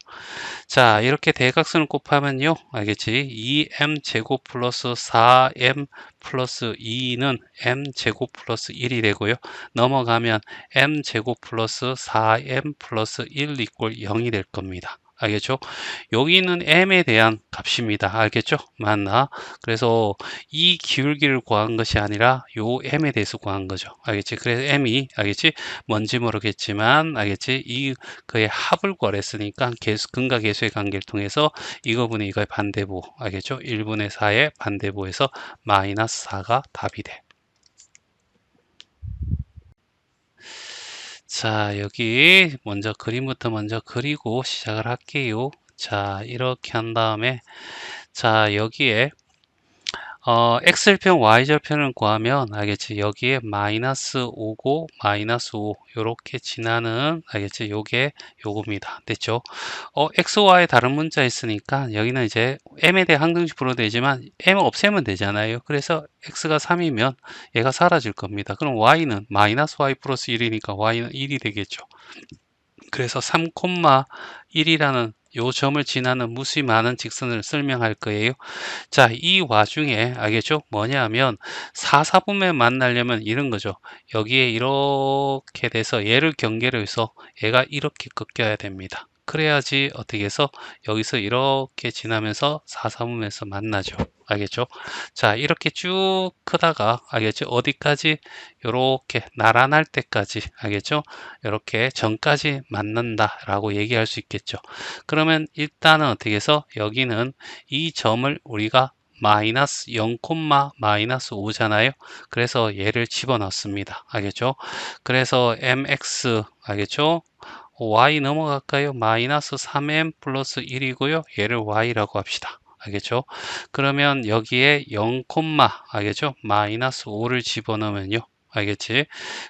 자, 이렇게 대각선을 곱하면요. 알겠지? 2m제곱 플러스 4m 플러스 2는 m제곱 플러스 1이 되고요. 넘어가면 m제곱 플러스 4m 플러스 1 이꼴 0이 될 겁니다. 알겠죠? 여기는 m에 대한 값입니다. 알겠죠? 맞나? 그래서 이 기울기를 구한 것이 아니라 요 m에 대해서 구한 거죠. 알겠지? 그래서 m이 알겠지? 뭔지 모르겠지만 알겠지? 이 그의 합을 구하랬으니까 근과 계수의 관계를 통해서 이거분의 이거의 반대부 알겠죠? 1분의 4의 반대부에서 마이너스 4가 답이 돼. 자, 여기 먼저 그림부터 먼저 그리고 시작을 할게요. 자, 이렇게 한 다음에 자, 여기에 x절편, y절편을 구하면 알겠지? 여기에 마이너스 5고 마이너스 5 요렇게 지나는 알겠지? 요게 요겁니다. 됐죠? x, y 다른 문자 있으니까 여기는 이제 m에 대해 항등식 풀어도 되지만 m 없애면 되잖아요. 그래서 x가 3이면 얘가 사라질 겁니다. 그럼 y는 마이너스 y 플러스 1이니까 y는 1이 되겠죠. 그래서 3,1이라는 요 점을 지나는 무수히 많은 직선을 설명할 거예요. 자, 이 와중에 알겠죠? 뭐냐면 4, 4분면 만나려면 이런 거죠. 여기에 이렇게 돼서 얘를 경계로 해서 얘가 이렇게 꺾여야 됩니다. 그래야지 어떻게 해서 여기서 이렇게 지나면서 4, 4분면에서 만나죠. 알겠죠? 자, 이렇게 쭉 크다가 알겠죠? 어디까지? 요렇게 나란할 때까지 알겠죠? 이렇게 전까지 만난다라고 얘기할 수 있겠죠. 그러면 일단은 어떻게 해서 여기는 이 점을 우리가 마이너스 0, 마이너스 5잖아요. 그래서 얘를 집어넣습니다. 알겠죠? 그래서 mx 알겠죠? y 넘어갈까요? 마이너스 3m 플러스 1이고요. 얘를 y라고 합시다. 알겠죠? 그러면 여기에 0, 알겠죠? 마이너스 5를 집어넣으면요. 알겠지?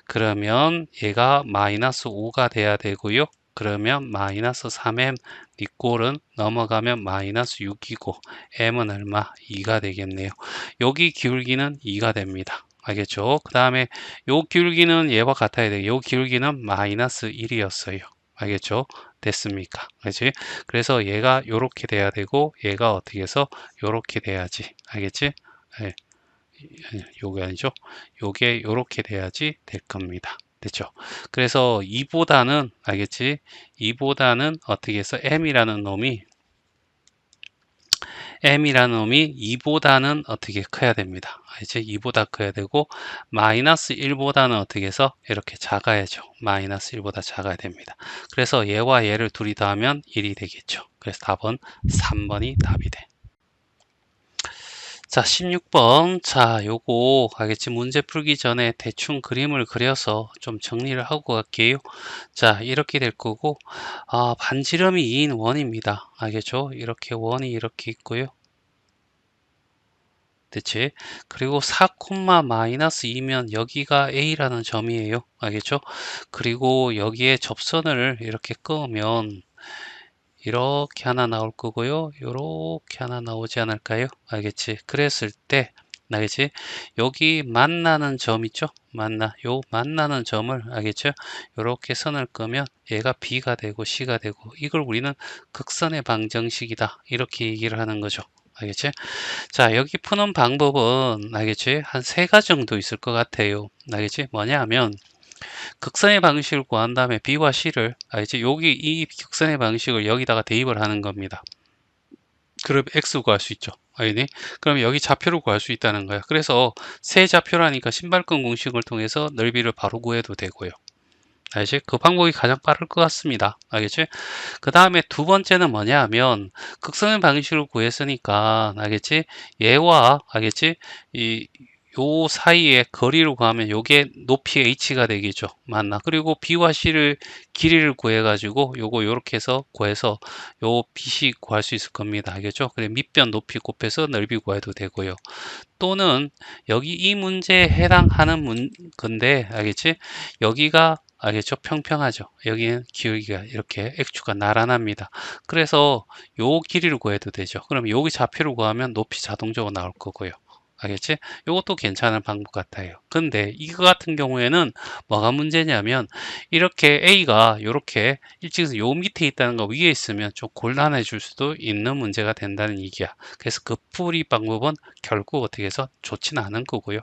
그러면 얘가 마이너스 5가 돼야 되고요. 그러면 마이너스 3m 니꼴은 넘어가면 마이너스 6이고 m은 얼마? 2가 되겠네요. 여기 기울기는 2가 됩니다. 알겠죠? 그 다음에 요 기울기는 얘와 같아야 돼요. 요 기울기는 마이너스 1이었어요. 알겠죠? 됐습니까? 그렇지? 그래서 얘가 요렇게 돼야 되고 얘가 어떻게 해서 요렇게 돼야지. 알겠지? 예, 요게 아니죠? 요게 요렇게 돼야지 될 겁니다. 됐죠? 그래서 2보다는 알겠지? 2보다는 어떻게 해서 m이라는 놈이 2보다는 어떻게 커야 됩니다. 이제 2보다 커야 되고 마이너스 1보다는 어떻게 해서 이렇게 작아야죠. 마이너스 1보다 작아야 됩니다. 그래서 얘와 얘를 둘이 더하면 1이 되겠죠. 그래서 답은 3번이 답이 돼. 자, 16번. 자, 요거 알겠지? 문제 풀기 전에 대충 그림을 그려서 좀 정리를 하고 갈게요. 자, 이렇게 될 거고, 반지름이 2인 원입니다. 알겠죠? 이렇게 원이 이렇게 있고요. 그치? 그리고 4, 마이너스 2면 여기가 A라는 점이에요. 알겠죠? 그리고 여기에 접선을 이렇게 끄면 이렇게 하나 나올 거고요. 이렇게 하나 나오지 않을까요? 알겠지? 그랬을 때 알겠지? 여기 만나는 점 있죠? 요 만나는 점을 알겠죠? 이렇게 선을 끄면 얘가 B가 되고 C가 되고 이걸 우리는 극선의 방정식이다. 이렇게 얘기를 하는 거죠. 알겠지? 자, 여기 푸는 방법은 알겠지? 한 세 가지 정도 있을 것 같아요. 알겠지? 뭐냐 하면 극선의 방식을 구한 다음에 B와 C를 알겠지? 여기 이 극선의 방식을 여기다가 대입을 하는 겁니다. 그럼 X 구할 수 있죠. 알겠니? 그럼 여기 좌표를 구할 수 있다는 거야. 그래서 세 좌표라니까 신발끈 공식을 통해서 넓이를 바로 구해도 되고요. 알겠지? 그 방법이 가장 빠를 것 같습니다. 알겠지? 그 다음에 두 번째는 뭐냐 하면 극선의 방식을 구했으니까 알겠지? 얘와 알겠지? 요 사이에 거리를 구하면 요게 높이 h가 되겠죠. 맞나? 그리고 b와 c를 길이를 구해 가지고 요거 요렇게 해서 구해서 요 bc 구할 수 있을 겁니다. 알겠죠? 그래 밑변 높이 곱해서 넓이 구해도 되고요. 또는 여기 이 문제에 해당하는 건데 알겠지? 여기가 알겠죠? 평평하죠. 여기는 기울기가 이렇게 x축가 나란합니다. 그래서 요 길이를 구해도 되죠. 그럼 여기 좌표를 구하면 높이 자동적으로 나올 거고요. 알겠지? 이것도 괜찮은 방법 같아요. 근데 이거 같은 경우에는 뭐가 문제냐면 이렇게 A가 이렇게 일직선 요 밑에 있다는 거 위에 있으면 좀 곤란해질 수도 있는 문제가 된다는 얘기야. 그래서 그 풀이 방법은 결국 어떻게 해서 좋지는 않은 거고요.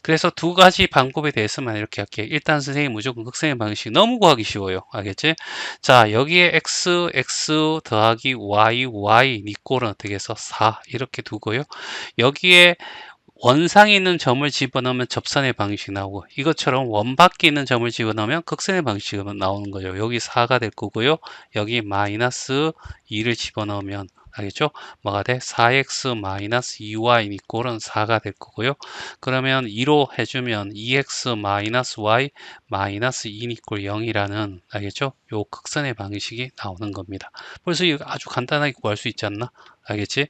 그래서 두 가지 방법에 대해서만 이렇게 할게요. 일단 선생님 무조건 극선의 방식 너무 구하기 쉬워요. 알겠지? 자, 여기에 x 더하기 y 니 꼴은 어떻게 해서 4 이렇게 두고요. 여기에 원상에 있는 점을 집어넣으면 접선의 방식이 나오고 이것처럼 원 밖에 있는 점을 집어넣으면 극선의 방식이 나오는 거죠. 여기 4가 될 거고요. 여기 마이너스 2를 집어넣으면 알겠죠? 뭐가 돼? 4x 마이너스 2y 이꼴은 4가 될 거고요. 그러면 2로 해주면 2x 마이너스 y 마이너스 2 이꼴 0이라는 알겠죠? 요 극선의 방식이 나오는 겁니다. 벌써 이거 아주 간단하게 구할 수 있지 않나? 알겠지?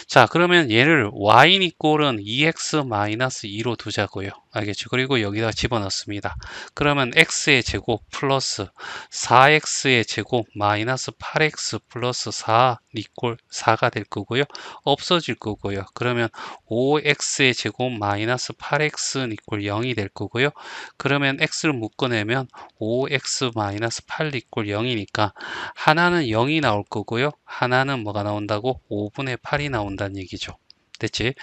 자, 그러면 얘를 y 이꼴은 2x-2로 두자고요. 알겠죠? 그리고 여기다 집어넣습니다. 그러면 x의 제곱 플러스 4x의 제곱 마이너스 8x 플러스 4 이꼴 4가 될 거고요. 없어질 거고요. 그러면 5x의 제곱 마이너스 8x 이꼴 0이 될 거고요. 그러면 x를 묶어내면 5x 마이너스 8 이꼴 0이니까 하나는 0이 나올 거고요. 하나는 뭐가 나온다고? 5분의 8이 나온다는 얘기죠. 됐지?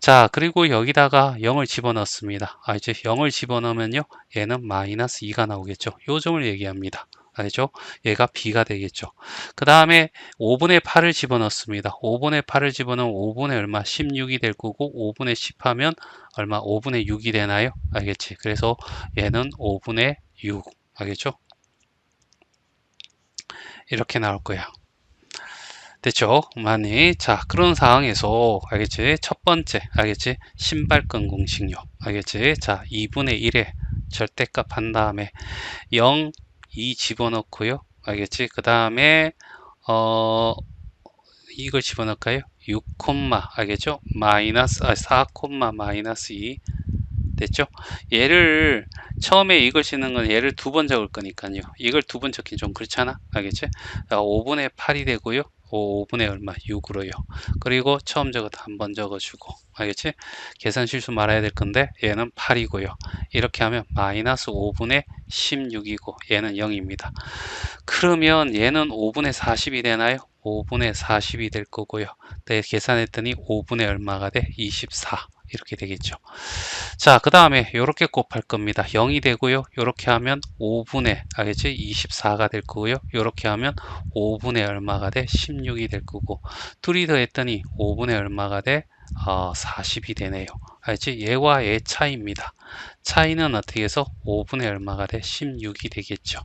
자, 그리고 여기다가 0을 집어넣습니다. 이제 0을 집어넣으면요. 얘는 마이너스 2가 나오겠죠. 요 점을 얘기합니다. 알죠? 얘가 b가 되겠죠. 그 다음에 5분의 8을 집어넣습니다. 5분의 8을 집어넣으면 5분의 얼마? 16이 될 거고 5분의 10 하면 얼마? 5분의 6이 되나요? 알겠지? 그래서 얘는 5분의 6. 알겠죠? 이렇게 나올 거야. 됐죠? 많이. 자, 그런 상황에서, 알겠지? 첫 번째, 알겠지? 신발끈 공식요. 알겠지? 자, 2분의 1에 절대값 한 다음에 0, 2 집어넣고요. 알겠지? 그 다음에, 이걸 집어넣을까요? 6, 알겠죠? 마이너스, 4, 마이너스 2. 됐죠? 얘를 처음에 이걸 씻는 건 얘를 두 번 적을 거니까요. 이걸 두 번 적긴 좀 그렇잖아. 알겠지? 5분의 8이 되고요. 5분의 얼마? 6으로요. 그리고 처음 적어도 한번 적어주고, 알겠지? 계산 실수 말아야 될 건데 얘는 8이고요. 이렇게 하면 마이너스 5분의 16이고 얘는 0입니다. 그러면 얘는 5분의 40이 되나요? 5분의 40이 될 거고요. 네, 계산했더니 5분의 얼마가 돼? 24 이렇게 되겠죠. 자, 그 다음에 이렇게 곱할 겁니다. 0이 되고요. 이렇게 하면 5분의 알겠지? 24가 될 거고요. 이렇게 하면 5분의 얼마가 돼? 16이 될 거고 둘이 더했더니 5분의 얼마가 돼? 40이 되네요. 알지? 얘와 얘 차이입니다. 차이는 어떻게 해서 5분의 얼마가 돼? 16이 되겠죠.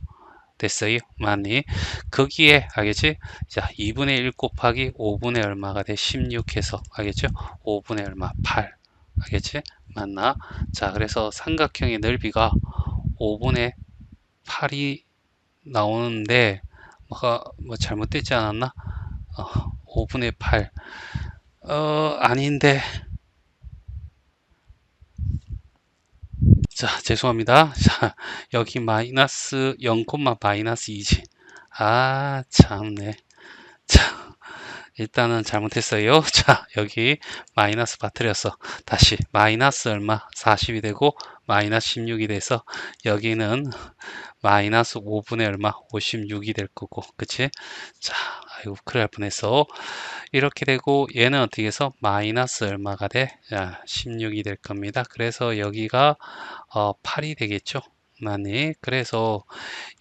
됐어요? 맞니? 거기에 알겠지? 자, 2분의 1 곱하기 5분의 얼마가 돼? 16 해서 알겠죠? 5분의 얼마? 8 알겠지? 맞나? 자, 그래서 삼각형의 넓이가 5분의 8이 나오는데 뭐 잘못되지 않았나? 5분의 8 아닌데 자, 죄송합니다. 자, 여기 마이너스 0, 마이너스 2지. 아, 참네. 자, 일단은 잘못했어요. 자, 여기 마이너스 빠뜨렸어. 다시 마이너스 얼마? 40이 되고 마이너스 16이 돼서 여기는 마이너스 5분의 얼마? 56이 될 거고, 그치? 자, 아이고, 큰일 날 뻔했어. 이렇게 되고 얘는 어떻게 해서 마이너스 얼마가 돼? 자, 16이 될 겁니다. 그래서 여기가 8이 되겠죠. 많이. 그래서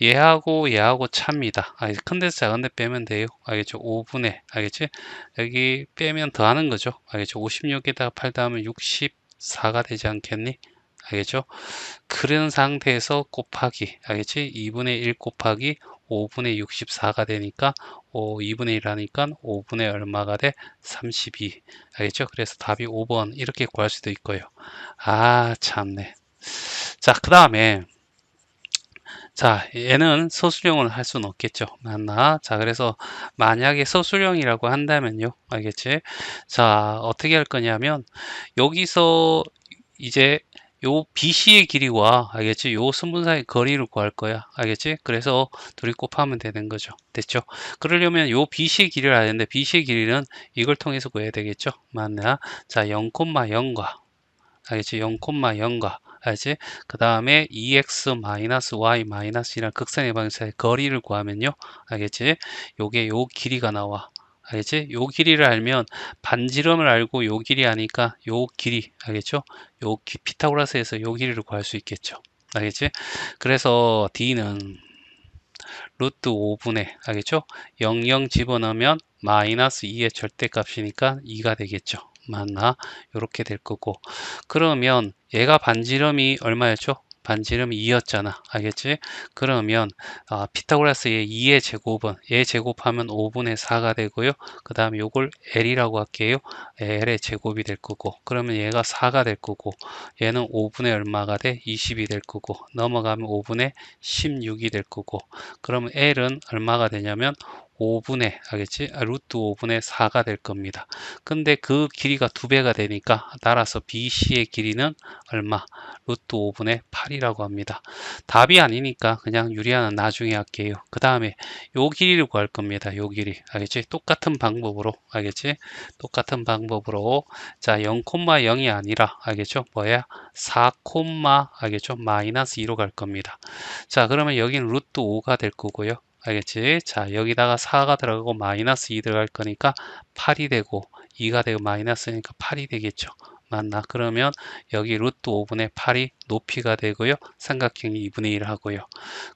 얘하고 얘하고 차입니다. 큰 데서 작은 데 빼면 돼요. 알겠죠? 5분의 알겠지? 여기 빼면 더 하는 거죠. 알겠죠? 56에다가 8 더하면 64가 되지 않겠니? 알겠죠? 그런 상태에서 곱하기 알겠지? 2분의 1 곱하기 5분의 64가 되니까 2분의 1 하니까 5분의 얼마가 돼? 32 알겠죠? 그래서 답이 5번 이렇게 구할 수도 있고요. 아 참네. 자, 그 다음에 자, 얘는 서술형을 할 수는 없겠죠. 맞나? 자, 그래서 만약에 서술형이라고 한다면요. 알겠지? 자, 어떻게 할 거냐면 여기서 이제 요 BC의 길이와 알겠지? 요 선분사의 거리를 구할 거야. 알겠지? 그래서 둘이 곱하면 되는 거죠. 됐죠? 그러려면 요 BC의 길이를 알아야 되는데 BC의 길이는 이걸 통해서 구해야 되겠죠? 맞나? 자, 0,0과 알겠지? 0,0과 알지? 그 다음에 2x-y-이란 극선의 방사의 거리를 구하면요. 알겠지? 요게 요 길이가 나와. 알겠지? 요 길이를 알면 반지름을 알고 요 길이 아니까 요 길이 알겠죠? 피타고라스에서 요 길이를 구할 수 있겠죠. 알겠지? 그래서 D는 루트 5분의 알겠죠? 00 집어넣으면 마이너스 2의 절대값이니까 2가 되겠죠. 맞나? 이렇게 될 거고 그러면 얘가 반지름이 얼마였죠? 반지름이 2였잖아. 알겠지? 그러면 피타고라스의 2의 제곱은 얘 제곱하면 5분의 4가 되고요. 그 다음에 요걸 L이라고 할게요. L의 제곱이 될 거고 그러면 얘가 4가 될 거고 얘는 5분의 얼마가 돼? 20이 될 거고 넘어가면 5분의 16이 될 거고 그러면 L은 얼마가 되냐면 5분의 알겠지? 루트 5분의 4가 될 겁니다. 근데 그 길이가 2배가 되니까 따라서 BC의 길이는 얼마? 루트 5분의 8이라고 합니다. 답이 아니니까 그냥 유리하는 나중에 할게요. 그 다음에 요 길이를 구할 겁니다. 요 길이 알겠지? 똑같은 방법으로 알겠지? 똑같은 방법으로 자 0,0이 아니라 알겠죠? 뭐야? 4, 알겠죠? 마이너스 2로 갈 겁니다. 자 그러면 여기는 루트 5가 될 거고요. 알겠지? 자 여기다가 4가 들어가고 마이너스 2 들어갈 거니까 8이 되고 2가 되고 마이너스니까 8이 되겠죠. 맞나? 그러면 여기 루트 5분의 8이 높이가 되고요. 삼각형이 2분의 1 하고요.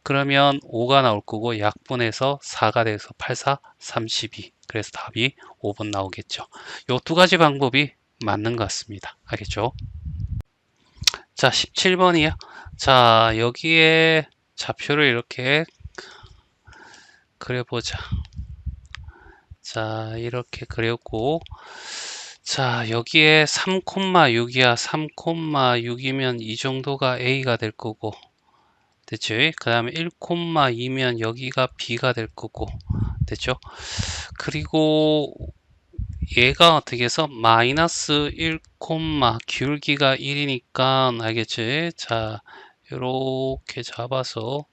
그러면 5가 나올 거고 약분해서 4가 돼서 8, 4, 32. 그래서 답이 5번 나오겠죠. 요 두 가지 방법이 맞는 것 같습니다. 알겠죠? 자, 17번이요. 자, 여기에 좌표를 이렇게 그려보자. 자, 이렇게 그렸고, 자, 여기에 3,6이야. 3,6이면 이 정도가 A가 될 거고, 됐죠? 그 다음에 1,2면 여기가 B가 될 거고, 됐죠? 그리고 얘가 어떻게 해서 마이너스 1, 기울기가 1이니까, 알겠지? 자, 이렇게 잡아서,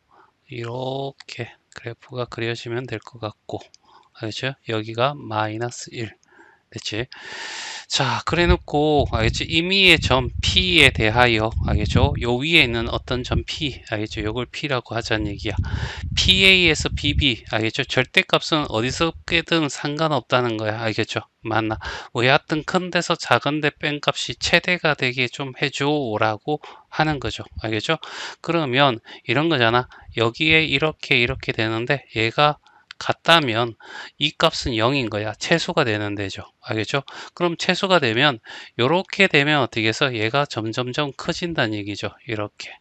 이렇게 그래프가 그려지면 될 것 같고, 알겠죠? 여기가 마이너스 1. 됐지? 자, 그래 놓고, 알겠지? 임의의 점 P에 대하여, 알겠죠? 요 위에 있는 어떤 점 P, 알겠죠? 요걸 P라고 하자는 얘기야. PA에서 BB, 알겠죠? 절대값은 어디서 끄든 상관없다는 거야. 알겠죠? 맞나? 왜 하여튼 큰 데서 작은 데 뺀 값이 최대가 되게 좀 해줘 라고 하는 거죠. 알겠죠? 그러면 이런 거잖아. 여기에 이렇게 되는데 얘가 같다면 이 값은 0인 거야. 최소가 되는 데죠. 알겠죠? 그럼 최소가 되면 이렇게 되면 어떻게 해서 얘가 점점점 커진다는 얘기죠. 이렇게.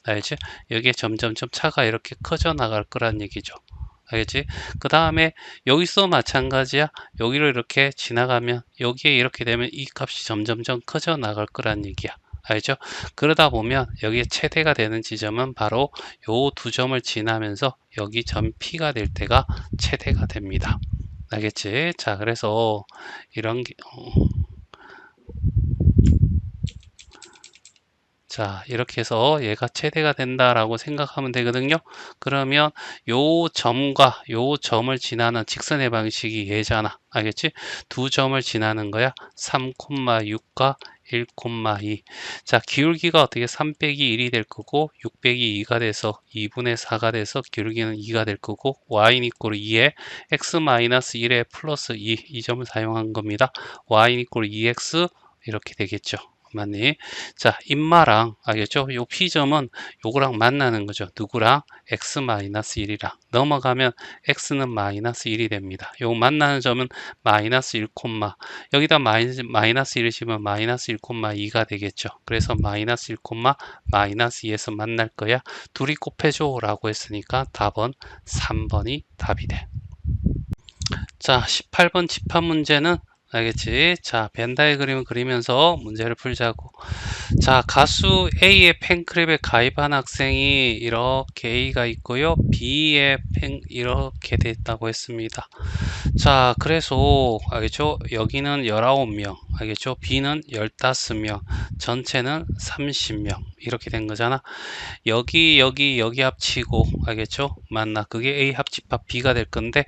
알겠지? 여기에 점점점 차가 이렇게 커져 나갈 거란 얘기죠. 알겠지? 그 다음에 여기서 마찬가지야. 여기를 이렇게 지나가면 여기에 이렇게 되면 이 값이 점점점 커져 나갈 거란 얘기야. 알죠? 그러다 보면 여기에 최대가 되는 지점은 바로 요 두 점을 지나면서 여기 점 P가 될 때가 최대가 됩니다. 알겠지? 자, 그래서 이런 게, 자, 이렇게 해서 얘가 최대가 된다라고 생각하면 되거든요. 그러면 요 점과 요 점을 지나는 직선의 방식이 얘잖아. 알겠지? 두 점을 지나는 거야. 3,6과 1,2. 자, 기울기가 어떻게 3 빼기 1이 될 거고 6 빼기 2가 돼서 2분의 4가 돼서 기울기는 2가 될 거고 y는 이꼴 2에 x-1에 플러스 2 이 점을 사용한 겁니다. y는 이꼴 2x 이렇게 되겠죠. 맞니? 자, 인마랑 알겠죠? 요 P점은 요거랑 만나는 거죠. 누구랑? x-1이랑 넘어가면 x는 마이너스 1이 됩니다. 요 만나는 점은 마이너스 1, 여기다 마이너스 1을 씌우면 마이너스 1,2가 되겠죠. 그래서 마이너스 1, 마이너스 2에서 만날 거야. 둘이 곱해줘 라고 했으니까 답은 3번이 답이 돼. 자, 18번 집합 문제는 알겠지? 자, 벤 다이그램을 그리면서 문제를 풀자고. 자, 가수 A의 팬클럽에 가입한 학생이 이렇게 A가 있고요. B의 이렇게 됐다고 했습니다. 자, 그래서 알겠죠? 여기는 19명, 알겠죠? B는 15명, 전체는 30명 이렇게 된 거잖아. 여기 합치고 알겠죠? 맞나? 그게 A 합집합 B가 될 건데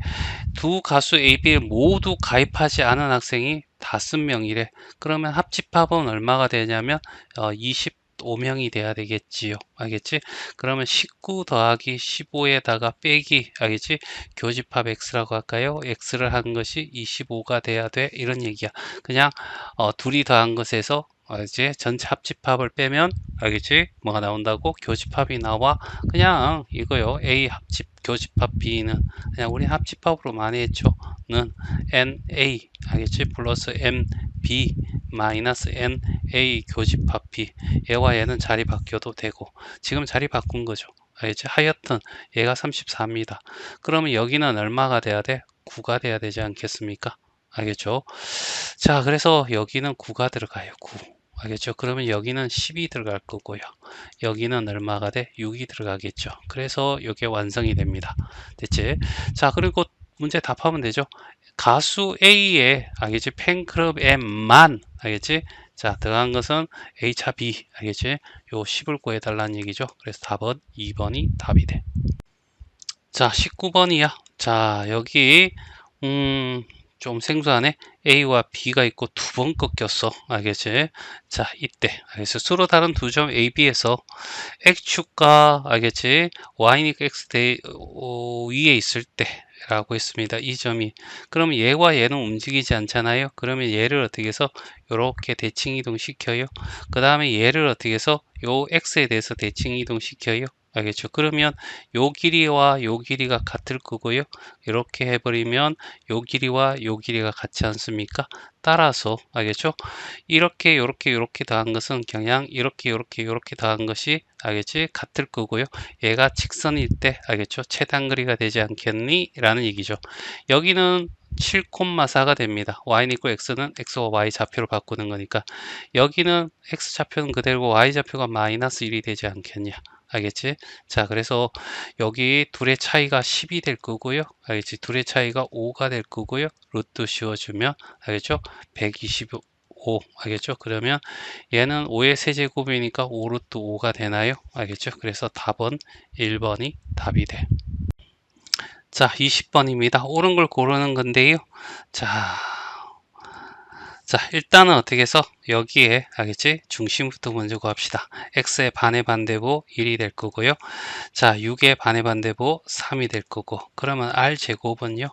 두 가수 A, B를 모두 가입하지 않은 학생이 5명이래. 그러면 합집합은 얼마가 되냐면 25명이 돼야 되겠지요. 알겠지? 그러면 19 더하기 15에다가 빼기, 알겠지? 교집합 X라고 할까요? X를 한 것이 25가 돼야 돼. 이런 얘기야. 그냥 둘이 더한 것에서 이제 전체 합집합을 빼면 알겠지? 뭐가 나온다고? 교집합이 나와. 그냥 이거요. A 합집 교집합 B는 그냥 우리 합집합으로 많이 했죠. 는 NA 알겠지? 플러스 MB 마이너스 NA 교집합 B. 얘와 얘는 자리 바뀌어도 되고 지금 자리 바꾼 거죠. 알겠지? 하여튼 얘가 34입니다. 그러면 여기는 얼마가 돼야 돼? 9가 돼야 되지 않겠습니까? 알겠죠? 자, 그래서 여기는 9가 들어가요. 9. 알겠죠? 그러면 여기는 10이 들어갈 거고요. 여기는 얼마가 돼? 6이 들어가겠죠. 그래서 이게 완성이 됩니다. 됐지? 자, 그리고 문제 답하면 되죠. 가수 A의 알겠지? 팬클럽에만 알겠지? 자, 들어간 것은 A차 B 알겠지? 요 10을 구해달라는 얘기죠. 그래서 답은 2번이 답이 돼. 자, 19번이야. 자, 여기 좀 생소하네. A와 B가 있고 두 번 꺾였어. 알겠지? 자, 이때 알겠어. 서로 다른 두 점 A, B에서 X축과 알겠지? Y니까 X 위에 있을 때 라고 했습니다. 이 점이. 그러면 얘와 얘는 움직이지 않잖아요. 그러면 얘를 어떻게 해서 이렇게 대칭 이동 시켜요. 그 다음에 얘를 어떻게 해서 요 X에 대해서 대칭 이동 시켜요. 알겠죠? 그러면 요 길이와 요 길이가 같을 거고요. 이렇게 해버리면 요 길이와 요 길이가 같지 않습니까? 따라서 알겠죠? 이렇게 더한 것은 그냥 이렇게 더한 것이 알겠지? 같을 거고요. 얘가 직선일 때 알겠죠? 최단거리가 되지 않겠니? 라는 얘기죠. 여기는 7,4가 됩니다. y는 이꼴 x는 x와 y 좌표로 바꾸는 거니까 여기는 x 좌표는 그대로고 y 좌표가 마이너스 1이 되지 않겠냐. 알겠지? 자, 그래서 여기 둘의 차이가 10이 될 거고요. 알겠지? 둘의 차이가 5가 될 거고요. 루트 씌워주면 알겠죠? 125 알겠죠? 그러면 얘는 5의 세제곱이니까 5 루트 5가 되나요? 알겠죠? 그래서 답은 1번이 답이 돼. 자, 20번입니다. 옳은 걸 고르는 건데요. 자, 일단은 어떻게 해서 여기에 알겠지? 중심부터 먼저 구합시다. x의 반의 반대보 1이 될 거고요. 자, 6의 반의 반대보 3이 될 거고. 그러면 r 제곱은요.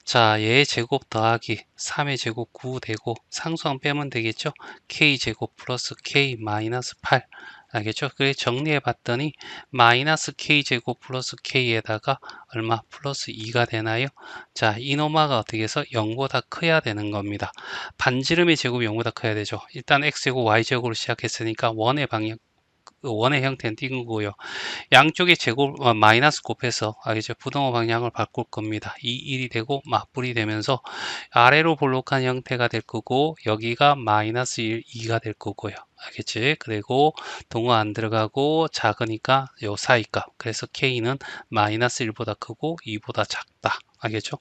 자, 얘의 제곱 더하기 3의 제곱 9 되고 상수항 빼면 되겠죠? k 제곱 플러스 k 마이너스 8. 알겠죠? 그래 정리해 봤더니 마이너스 k 제곱 플러스 k에다가 얼마 플러스 2가 되나요? 자, 이노마가 어떻게 해서 0보다 커야 되는 겁니다. 반지름의 제곱이 0보다 커야 되죠. 일단 x제곱 y제곱으로 시작했으니까 원의 형태는 띈 거고요. 양쪽의 제곱 마이너스 곱해서 이제 부등호 방향을 바꿀 겁니다. 1이 되고 맞불이 되면서 아래로 볼록한 형태가 될 거고 여기가 마이너스 1, 2가 될 거고요. 알겠지? 그리고 동호 안 들어가고 작으니까 요 사이값. 그래서 K는 마이너스 1보다 크고 2보다 작다. 알겠죠?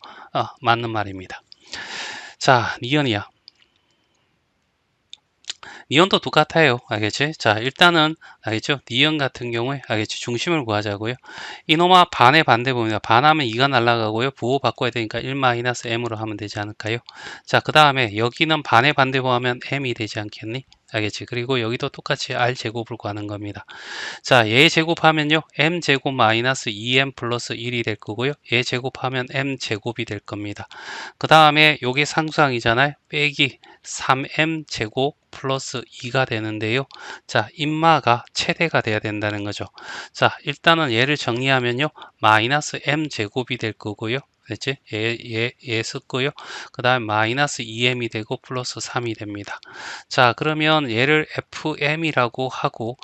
맞는 말입니다. 자, 니은이야. 니은도 똑같아요. 알겠지? 자, 일단은 알겠죠? 니은 같은 경우에 알겠지? 중심을 구하자고요. 이놈아 반의 반대 봅니다. 반하면 2가 날아가고요. 부호 바꿔야 되니까 1-m으로 하면 되지 않을까요? 자, 그 다음에 여기는 반의 반대 보하면 m이 되지 않겠니? 알겠지? 그리고 여기도 똑같이 r 제곱을 구하는 겁니다. 자, 얘 제곱하면요. m 제곱 마이너스 2m 플러스 1이 될 거고요. 얘 제곱하면 m 제곱이 될 겁니다. 그 다음에 요게 상수항이잖아요. 빼기 3m 제곱 플러스 2가 되는데요. 자, 인마가 최대가 돼야 된다는 거죠. 자, 일단은 얘를 정리하면요. 마이너스 m 제곱이 될 거고요. 됐지? 얘 썼고요. 그 다음 마이너스 2m이 되고 플러스 3이 됩니다. 자, 그러면 얘를 fm이라고 하고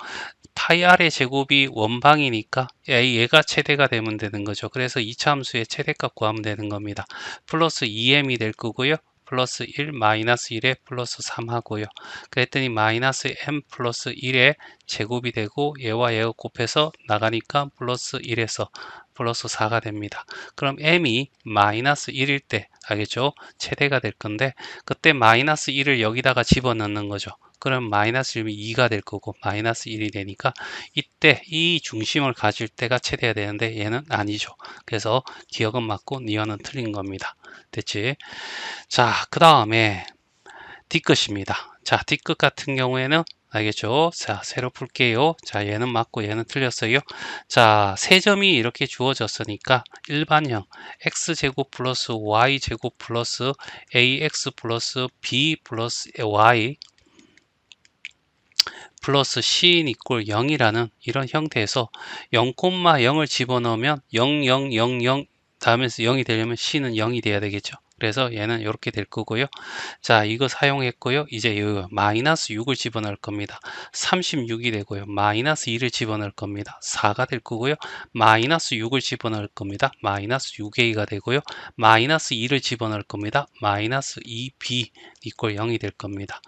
파이 r의 제곱이 원방이니까 얘가 최대가 되면 되는 거죠. 그래서 이차함수의 최대값 구하면 되는 겁니다. 플러스 2m이 될 거고요. 플러스 1 마이너스 1에 플러스 3 하고요. 그랬더니 마이너스 m 플러스 1의 제곱이 되고 얘와 얘가 곱해서 나가니까 플러스 1에서 플러스 4가 됩니다. 그럼 m이 마이너스 1일 때 알겠죠? 최대가 될 건데 그때 마이너스 1을 여기다가 집어넣는 거죠. 그럼 마이너스 1이 2가 될 거고 마이너스 1이 되니까 이때 이 중심을 가질 때가 최대야 되는데 얘는 아니죠. 그래서 기억은 맞고 니은은 틀린 겁니다. 됐지? 자, 그 다음에 D끝입니다. 자, D끝 같은 경우에는 알겠죠? 자, 새로 풀게요. 자, 얘는 맞고 얘는 틀렸어요. 자, 세 점이 이렇게 주어졌으니까 일반형 x제곱 플러스 y제곱 플러스 ax 플러스 b 플러스 y 플러스 c인 이꼴 0이라는 이런 형태에서 0,0을 집어넣으면 0, 0, 0, 0 다음에서 0이 되려면 c는 0이 돼야 되겠죠. 그래서 얘는 이렇게 될 거고요. 자, 이거 사용했고요. 이제 이 마이너스 6을 집어넣을 겁니다. 36이 되고요. 마이너스 2를 집어넣을 겁니다. 4가 될 거고요. 마이너스 6을 집어넣을 겁니다. 마이너스 6a가 되고요. 마이너스 2를 집어넣을 겁니다. 마이너스 2b 이꼴 0이 될 겁니다.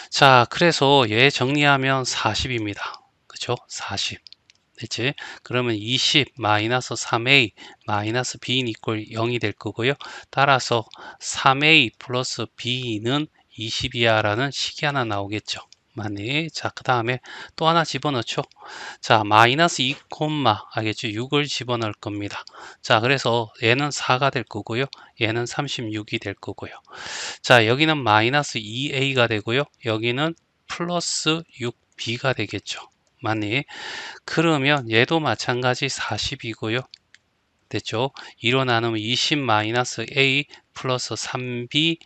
자, 그래서 얘 정리하면 40입니다. 그쵸? 40. 됐지? 그러면 20 마이너스 3a 마이너스 b는 이꼴 0이 될 거고요. 따라서 3a 플러스 b는 20이야 라는 식이 하나 나오겠죠. 맞니? 자, 그 다음에 또 하나 집어넣죠. 자, 마이너스 2, 알겠죠? 6을 집어넣을 겁니다. 자, 그래서 얘는 4가 될 거고요. 얘는 36이 될 거고요. 자, 여기는 마이너스 2a가 되고요. 여기는 플러스 6b가 되겠죠. 맞니? 그러면 얘도 마찬가지 40이고요. 됐죠? 2로 나누면 20 마이너스 a 플러스 3b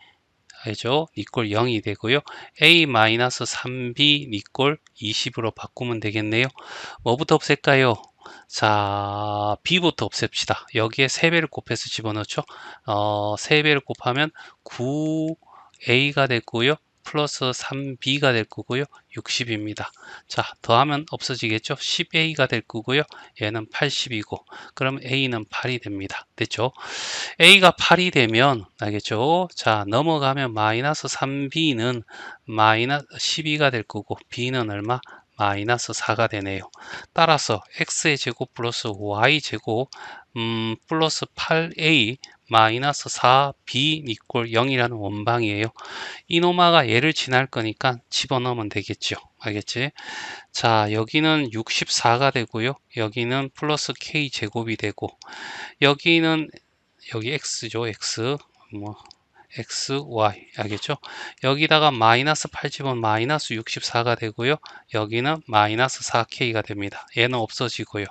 알죠? 이꼴 0이 되고요. a 마이너스 3b 이꼴 20으로 바꾸면 되겠네요. 뭐부터 없앨까요? 자, b부터 없앱시다. 여기에 3배를 곱해서 집어넣죠. 3배를 곱하면 9a가 됐고요. 플러스 3b가 될 거고요. 60입니다. 자, 더하면 없어지겠죠? 10a가 될 거고요. 얘는 80이고, 그럼 a는 8이 됩니다. 됐죠? a가 8이 되면, 알겠죠? 자, 넘어가면 마이너스 3b는 마이너스 12가 될 거고, b는 얼마? 마이너스 4가 되네요. 따라서 x의 제곱 플러스 y 제곱 플러스 8a 마이너스 4, b 이꼴 0이라는 원방이에요. 이노마가 얘를 지날 거니까 집어넣으면 되겠죠. 알겠지? 자, 여기는 64가 되고요. 여기는 플러스 k 제곱이 되고, 여기는 여기 x죠. x 뭐 x, y 알겠죠? 여기다가 마이너스 8 집으면 마이너스 64가 되고요. 여기는 마이너스 4k가 됩니다. 얘는 없어지고요.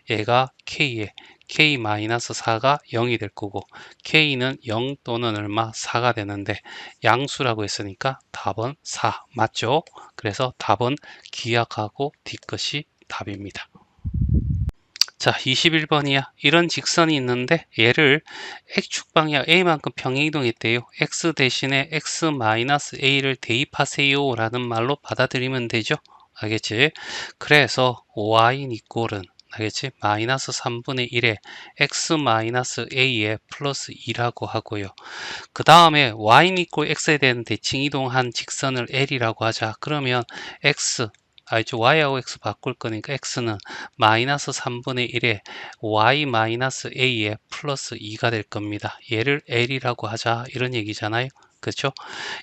얘가 k에 k 마이너스 4가 0이 될 거고, k는 0 또는 얼마 4가 되는데 양수라고 했으니까 답은 4 맞죠? 그래서 답은 기약하고 뒤끝이 답입니다. 자, 21번이야. 이런 직선이 있는데 얘를 x축 방향 a만큼 평행이동했대요. x 대신에 x-a를 대입하세요 라는 말로 받아들이면 되죠. 알겠지? 그래서 y 이꼴은 알겠지? 마이너스 3분의 1에 x-a에 플러스 2라고 하고요. 그 다음에 y 이꼴 x에 대한 대칭 이동한 직선을 l이라고 하자. 그러면 x 알죠? y하고 x 바꿀 거니까 x는 마이너스 3분의 1에 y 마이너스 a에 플러스 2가 될 겁니다. 얘를 l이라고 하자 이런 얘기잖아요. 그렇죠?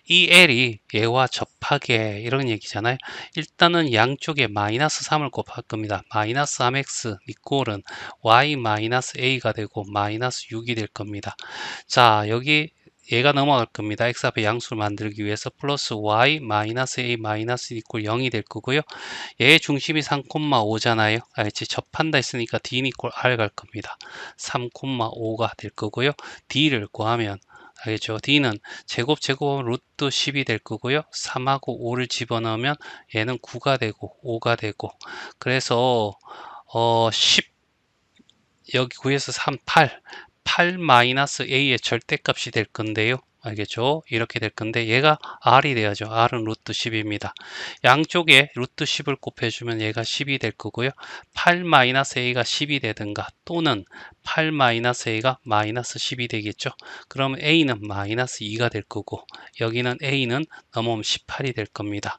이 l이 얘와 접하게 이런 얘기잖아요. 일단은 양쪽에 마이너스 3을 곱할 겁니다. 마이너스 3x 이꼴은 y 마이너스 a가 되고 마이너스 6이 될 겁니다. 자, 여기 얘가 넘어갈 겁니다. x 앞에 양수를 만들기 위해서 플러스 y 마이너스 a 마이너스 이꼴 0이 될 거고요. 얘의 중심이 3,5잖아요. 알겠지? 접한다 했으니까 d 이꼴 r 갈 겁니다. 3,5가 될 거고요. d를 구하면 알겠죠? d는 제곱 루트 10이 될 거고요. 3하고 5를 집어넣으면 얘는 9가 되고 5가 되고, 그래서 10 여기 9에서 3, 8 마이너스 a의 절대값이 될 건데요. 알겠죠? 이렇게 될 건데 얘가 r이 돼야죠. r은 루트 10입니다. 양쪽에 루트 10을 곱해주면 얘가 10이 될 거고요. 8 마이너스 a가 10이 되든가 또는 8 마이너스 a가 마이너스 10이 되겠죠. 그러면 a는 마이너스 2가 될 거고, 여기는 a는 넘어오면 18이 될 겁니다.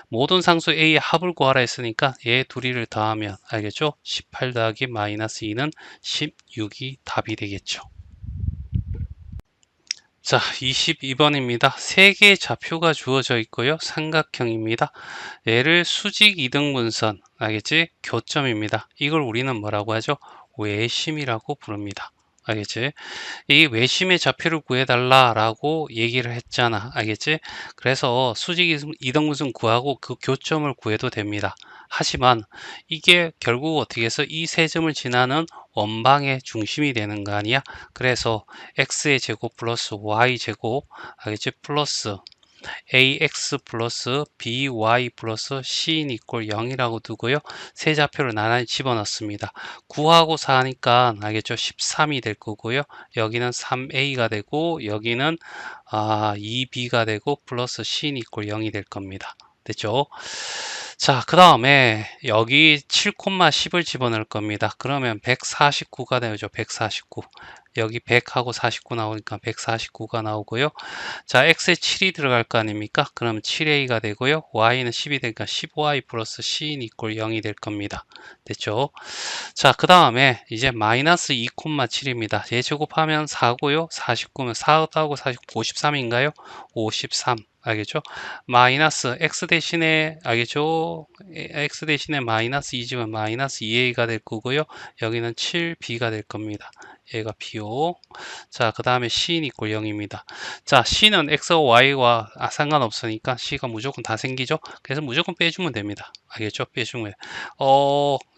모든 상수 a의 합을 구하라 했으니까 얘 둘이를 더하면 알겠죠? 18 더하기 마이너스 2는 16이 답이 되겠죠. 자, 22번입니다. 세 개의 좌표가 주어져 있고요. 삼각형입니다. 얘를 수직 이등분선, 알겠지? 교점입니다. 이걸 우리는 뭐라고 하죠? 외심이라고 부릅니다. 알겠지? 이 외심의 좌표를 구해달라라고 얘기를 했잖아. 알겠지? 그래서 수직 이등분선 구하고 그 교점을 구해도 됩니다. 하지만 이게 결국 어떻게 해서 이 세 점을 지나는 원방의 중심이 되는 거 아니야? 그래서 x의 제곱 플러스 y 제곱 알겠지? 플러스 ax 플러스 by 플러스 c인 이꼴 0이라고 두고요. 세 좌표를 나란히 집어넣습니다. 9하고 4니까 알겠죠? 13이 될 거고요. 여기는 3a가 되고 여기는 2b가 되고 플러스 c인 이꼴 0이 될 겁니다. 됐죠? 자, 그 다음에 여기 7,10을 집어넣을 겁니다. 그러면 149가 되죠. 149. 여기 100하고 49 나오니까 149가 나오고요. 자, x에 7이 들어갈 거 아닙니까? 그럼 7a가 되고요. y는 10이 되니까 15y 플러스 c인 이꼴 0이 될 겁니다. 됐죠? 자, 그 다음에 이제 마이너스 2,7입니다. 얘 제곱하면 4고요. 49면 4하고 49, 53인가요? 53. 알겠죠? 마이너스 x 대신에 알겠죠? x 대신에 마이너스 2지만 마이너스 2a가 될 거고요. 여기는 7b가 될 겁니다. 얘가 b요. 자, 그 다음에 c인 이꼴 0입니다. 자, c는 x와 y와 상관없으니까 c가 무조건 다 생기죠? 그래서 무조건 빼주면 됩니다. 알겠죠? 빼주면.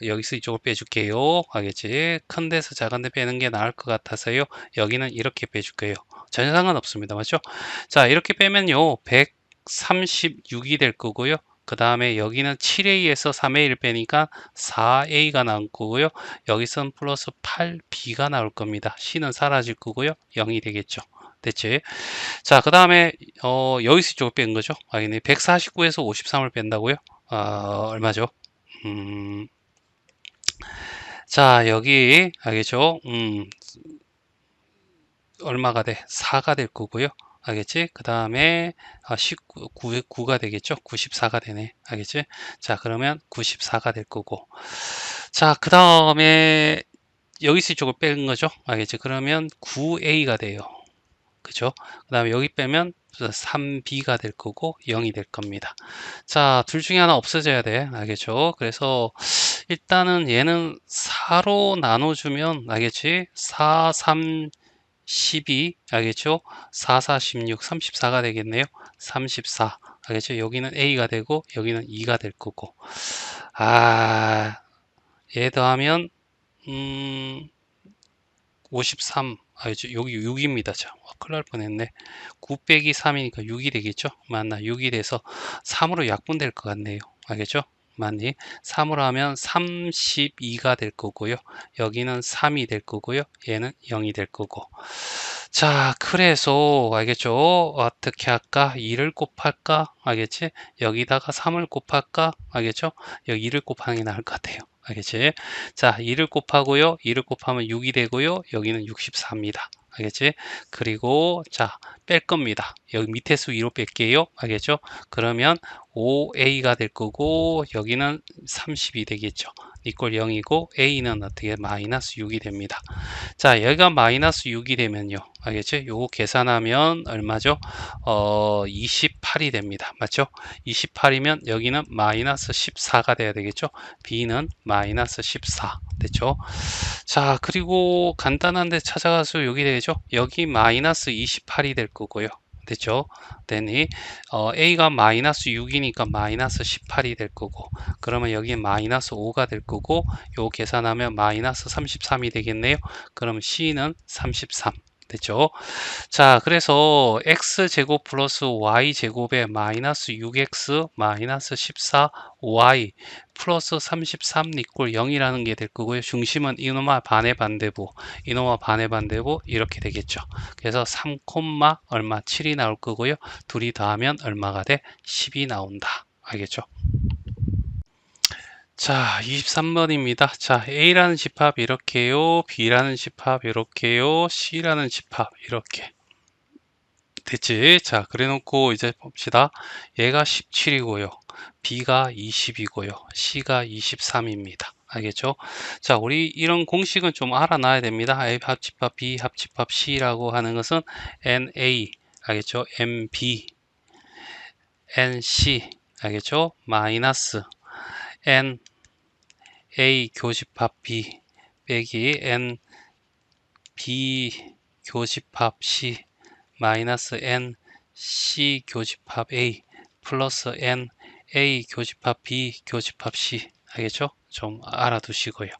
여기서 이쪽을 빼줄게요. 알겠지? 큰 데서 작은 데 빼는 게 나을 것 같아서요. 여기는 이렇게 빼줄게요. 전혀 상관없습니다. 맞죠? 자, 이렇게 빼면요. 136이 될 거고요. 그 다음에 여기는 7a에서 3a를 빼니까 4a가 나올 거고요. 여기서는 플러스 8b가 나올 겁니다. c는 사라질 거고요. 0이 되겠죠. 됐지? 자, 그 다음에 여기서 이쪽을 뺀 거죠. 알겠네. 149에서 53을 뺀다고요? 얼마죠? 자, 여기 알겠죠? 얼마가 돼? 4가 될 거고요. 알겠지? 그 다음에 9가 되겠죠? 94가 되네. 알겠지? 자, 그러면 94가 될 거고. 자, 그 다음에 여기서 이쪽을 뺀 거죠. 알겠지? 그러면 9a가 돼요. 그죠? 그 다음에 여기 빼면 3b가 될 거고 0이 될 겁니다. 자, 둘 중에 하나 없어져야 돼. 알겠죠? 그래서 일단은 얘는 4로 나눠주면 알겠지? 4, 3, 12 알겠죠? 4, 4, 16, 34가 되겠네요. 34 알겠죠? 여기는 a가 되고 여기는 2가 될 거고 얘 더하면 53 여기 6입니다. 자, 큰일 날 뻔했네. 9 빼기 3이니까 6이 되겠죠? 맞나? 6이 돼서 3으로 약분될 것 같네요. 알겠죠? 맞니? 3으로 하면 32가 될 거고요. 여기는 3이 될 거고요. 얘는 0이 될 거고. 자, 그래서 알겠죠? 어떻게 할까? 2를 곱할까? 알겠지? 여기다가 3을 곱할까? 알겠죠? 여기 2를 곱하는 게 나을 것 같아요. 알겠지? 자, 2를 곱하고요. 2를 곱하면 6이 되고요. 여기는 64입니다. 알겠지? 그리고 자, 뺄 겁니다. 여기 밑에 수 위로 뺄게요. 알겠죠? 그러면 5a가 될 거고 여기는 30이 되겠죠. 이꼴 0이고 a는 어떻게 마이너스 6이 됩니다. 자, 여기가 마이너스 6이 되면요. 알겠죠? 요거 계산하면 얼마죠? 28이 됩니다. 맞죠? 28이면 여기는 마이너스 14가 돼야 되겠죠? b는 마이너스 14 됐죠? 자, 그리고 간단한데 찾아가서 여기 되죠? 여기 마이너스 28이 될 거고요. 됐죠? 됐니? a가 마이너스 6이니까 마이너스 18이 될 거고 그러면 여기 마이너스 5가 될 거고 요 계산하면 마이너스 33이 되겠네요. 그럼 c는 33 됐죠? 자, 그래서 x제곱 플러스 y제곱에 마이너스 6x 마이너스 14y 플러스 33 이꼴 0이라는 게 될 거고요. 중심은 이놈아 반의 반대부, 이놈아 반의 반대부 이렇게 되겠죠. 그래서 3, 얼마 7이 나올 거고요. 둘이 더하면 얼마가 돼? 10이 나온다. 알겠죠? 자, 23번입니다. 자, A라는 집합 이렇게요. B라는 집합 이렇게요. C라는 집합 이렇게. 됐지? 자, 그래 놓고 이제 봅시다. 얘가 17이고요. B가 20이고요. C가 23입니다. 알겠죠? 자, 우리 이런 공식은 좀 알아놔야 됩니다. A 합집합 B 합집합 C라고 하는 것은 NA, 알겠죠? MB, NC, 알겠죠? 마이너스 N A 교집합 B 빼기 N B 교집합 C 마이너스 N C 교집합 A 플러스 N A 교집합 B 교집합 C 알겠죠? 좀 알아두시고요.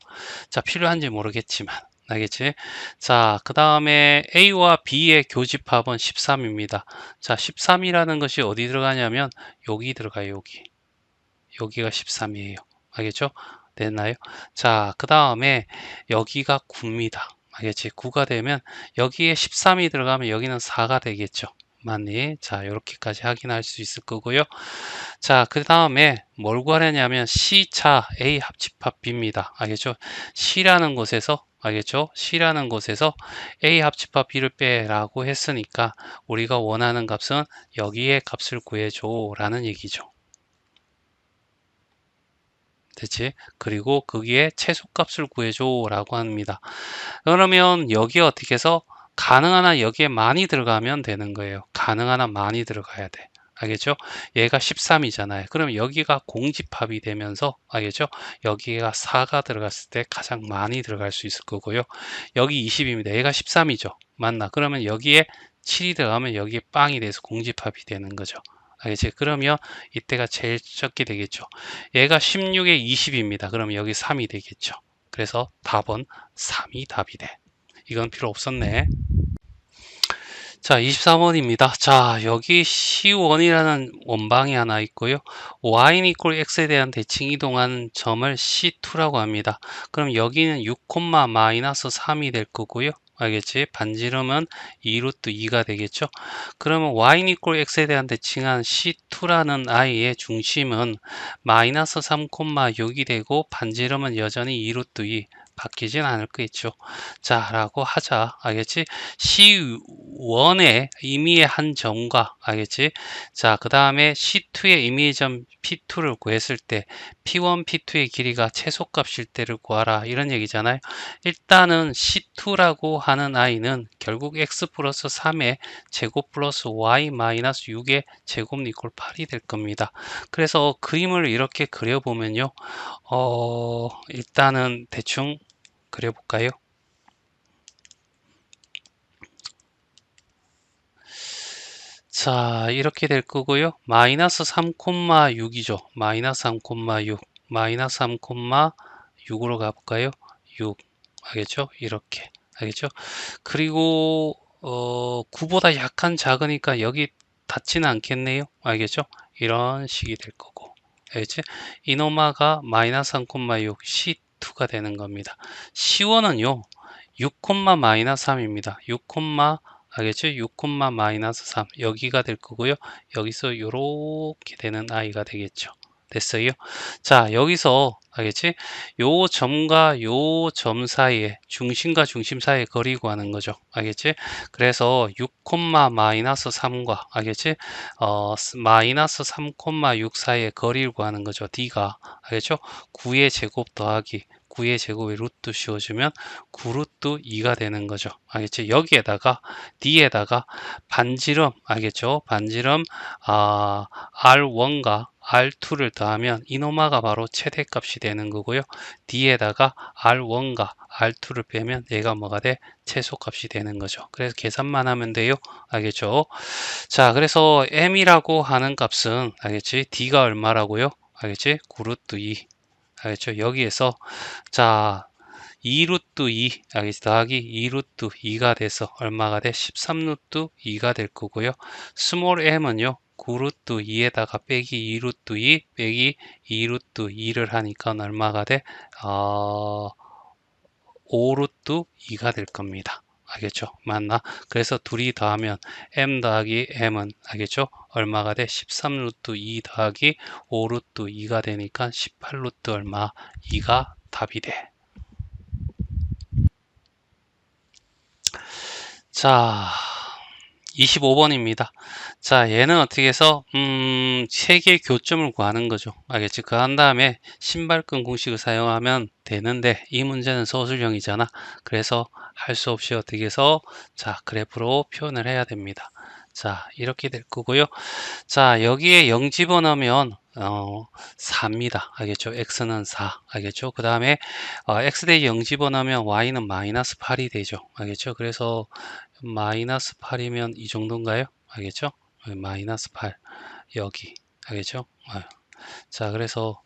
자, 필요한지 모르겠지만 알겠지? 자, 그 다음에 A와 B의 교집합은 13입니다. 자, 13이라는 것이 어디 들어가냐면 여기 들어가요. 여기가 13이에요. 알겠죠? 됐나요? 자, 그 다음에 여기가 9입니다. 알겠지? 9가 되면 여기에 13이 들어가면 여기는 4가 되겠죠. 맞니? 자, 이렇게까지 확인할 수 있을 거고요. 자, 그 다음에 뭘 구하려냐면 C차 A 합집합 B입니다. 알겠죠? C라는 곳에서 알겠죠? C라는 곳에서 A 합집합 B를 빼라고 했으니까 우리가 원하는 값은 여기에 값을 구해줘 라는 얘기죠. 됐지? 그리고 거기에 최소값을 구해줘 라고 합니다. 그러면 여기에 어떻게 해서 가능한 한 여기에 많이 들어가면 되는 거예요. 가능한 한 많이 들어가야 돼. 알겠죠? 얘가 13이잖아요. 그럼 여기가 공집합이 되면서 알겠죠? 여기가 4가 들어갔을 때 가장 많이 들어갈 수 있을 거고요. 여기 20입니다. 얘가 13이죠. 맞나? 그러면 여기에 7이 들어가면 여기에 빵이 돼서 공집합이 되는 거죠. 알겠지? 그러면 이때가 제일 적게 되겠죠. 얘가 16에 20입니다. 그러면 여기 3이 되겠죠. 그래서 답은 3이 답이 돼. 이건 필요 없었네. 자, 23번입니다. 자, 여기 C1이라는 원방이 하나 있고요. y 이퀄 x에 대한 대칭 이동한 점을 C2라고 합니다. 그럼 여기는 6, 마이너스 3이 될 거고요. 알겠지? 반지름은 2루트 2가 되겠죠? 그러면 y 이퀄 x에 대한 대칭한 C2라는 i의 중심은 마이너스 3, 6이 되고 반지름은 여전히 2루트 2, 바뀌진 않을 거겠죠. 자, 라고 하자. 알겠지? C1의 임의의 한 점과, 알겠지? 자, 그 다음에 C2의 임의의 점 P2를 구했을 때 P1, P2의 길이가 최소값일 때를 구하라. 이런 얘기잖아요. 일단은 C2라고 하는 아이는 결국 X 플러스 3의 제곱 플러스 Y 마이너스 6의 제곱 이꼴 8이 될 겁니다. 그래서 그림을 이렇게 그려보면요. 일단은 대충 그려볼까요? 자, 이렇게 될 거고요. 마이너스 3,6이죠. 마이너스 3,6, 마이너스 3,6으로 가볼까요? 6, 알겠죠? 이렇게, 알겠죠? 그리고 9보다 약간 작으니까 여기 닿지는 않겠네요. 알겠죠? 이런 식이 될 거고, 알겠지? 이노마가 마이너스 3,6, C2가 되는 겁니다. C1은요, 6, 마이너스 3입니다. 6, 알겠죠? 6, 마이너스 3 여기가 될 거고요. 여기서 요렇게 되는 아이가 되겠죠. 됐어요? 자, 여기서 알겠지? 요 점과 요 점 사이에 중심과 중심 사이에 거리 구하는 거죠. 알겠지? 그래서 6, 마이너스 3과 알겠지? 마이너스 3, 6 사이에 거리를 구하는 거죠. D가 알겠죠? 9의 제곱 더하기 9의 제곱에 루트 씌워주면 9루트 2가 되는 거죠. 알겠죠? 여기에다가 D에다가 반지름 알겠죠? 반지름 R1과 R2를 더하면 이노마가 바로 최대값이 되는 거고요. D에다가 R1과 R2를 빼면 얘가 뭐가 돼? 최소값이 되는 거죠. 그래서 계산만 하면 돼요. 알겠죠? 자, 그래서 M이라고 하는 값은 알겠지? D가 얼마라고요? 알겠지? 9루트 2. 알겠죠? 여기에서 자 2루트 2 알겠지? 더하기 2루트 2가 돼서 얼마가 돼? 13루트 2가 될 거고요. 스몰 m은요 9루트 2에다가 빼기 2루트 2 빼기 2루트 2를 하니까 얼마가 돼? 5루트 2가 될 겁니다. 알겠죠? 맞나? 그래서 둘이 더하면 m 더하기 m은 알겠죠? 얼마가 돼? 13루트 2 더하기 5루트 2가 되니까 18루트 얼마? 2가 답이 돼. 자, 25번입니다. 자, 얘는 어떻게 해서 세개의 교점을 구하는 거죠. 알겠지? 그 한 다음에 신발끈 공식을 사용하면 되는데 이 문제는 서술형이잖아. 그래서 할 수 없이 어떻게 해서 자, 그래프로 표현을 해야 됩니다. 자, 이렇게 될 거고요. 자, 여기에 0 집어넣으면 4입니다. 알겠죠? x는 4. 알겠죠? 그 다음에 x 대에 0 집어넣으면 y는 마이너스 8이 되죠. 알겠죠? 그래서 마이너스 8이면 이 정도인가요? 알겠죠? 마이너스 8 여기 알겠죠? 자, 그래서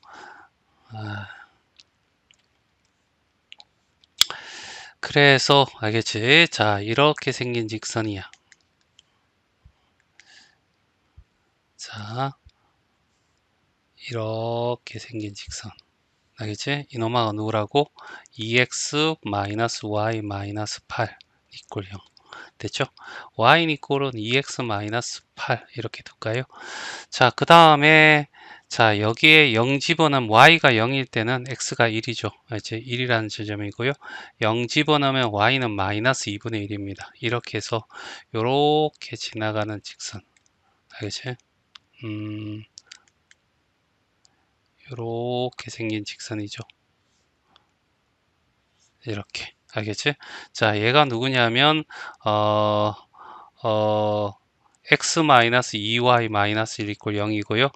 알겠지? 자, 이렇게 생긴 직선이야. 자, 이렇게 생긴 직선. 알겠지? 이노마가 누구라고? 2x 마이너스 y 마이너스 8 이꼴 0. 됐죠? y 이꼴은 2x 마이너스 8 이렇게 둘까요? 자, 그 다음에 자, 여기에 0 집어넣으면 y가 0일 때는 x가 1이죠. 이제 1이라는 지점이고요. 0 집어넣으면 y는 마이너스 2분의 1입니다. 이렇게 해서 요렇게 지나가는 직선. 알겠지? 요렇게 생긴 직선이죠. 이렇게. 알겠지? 자, 얘가 누구냐면 x-2y-1 이꼴 0이고요.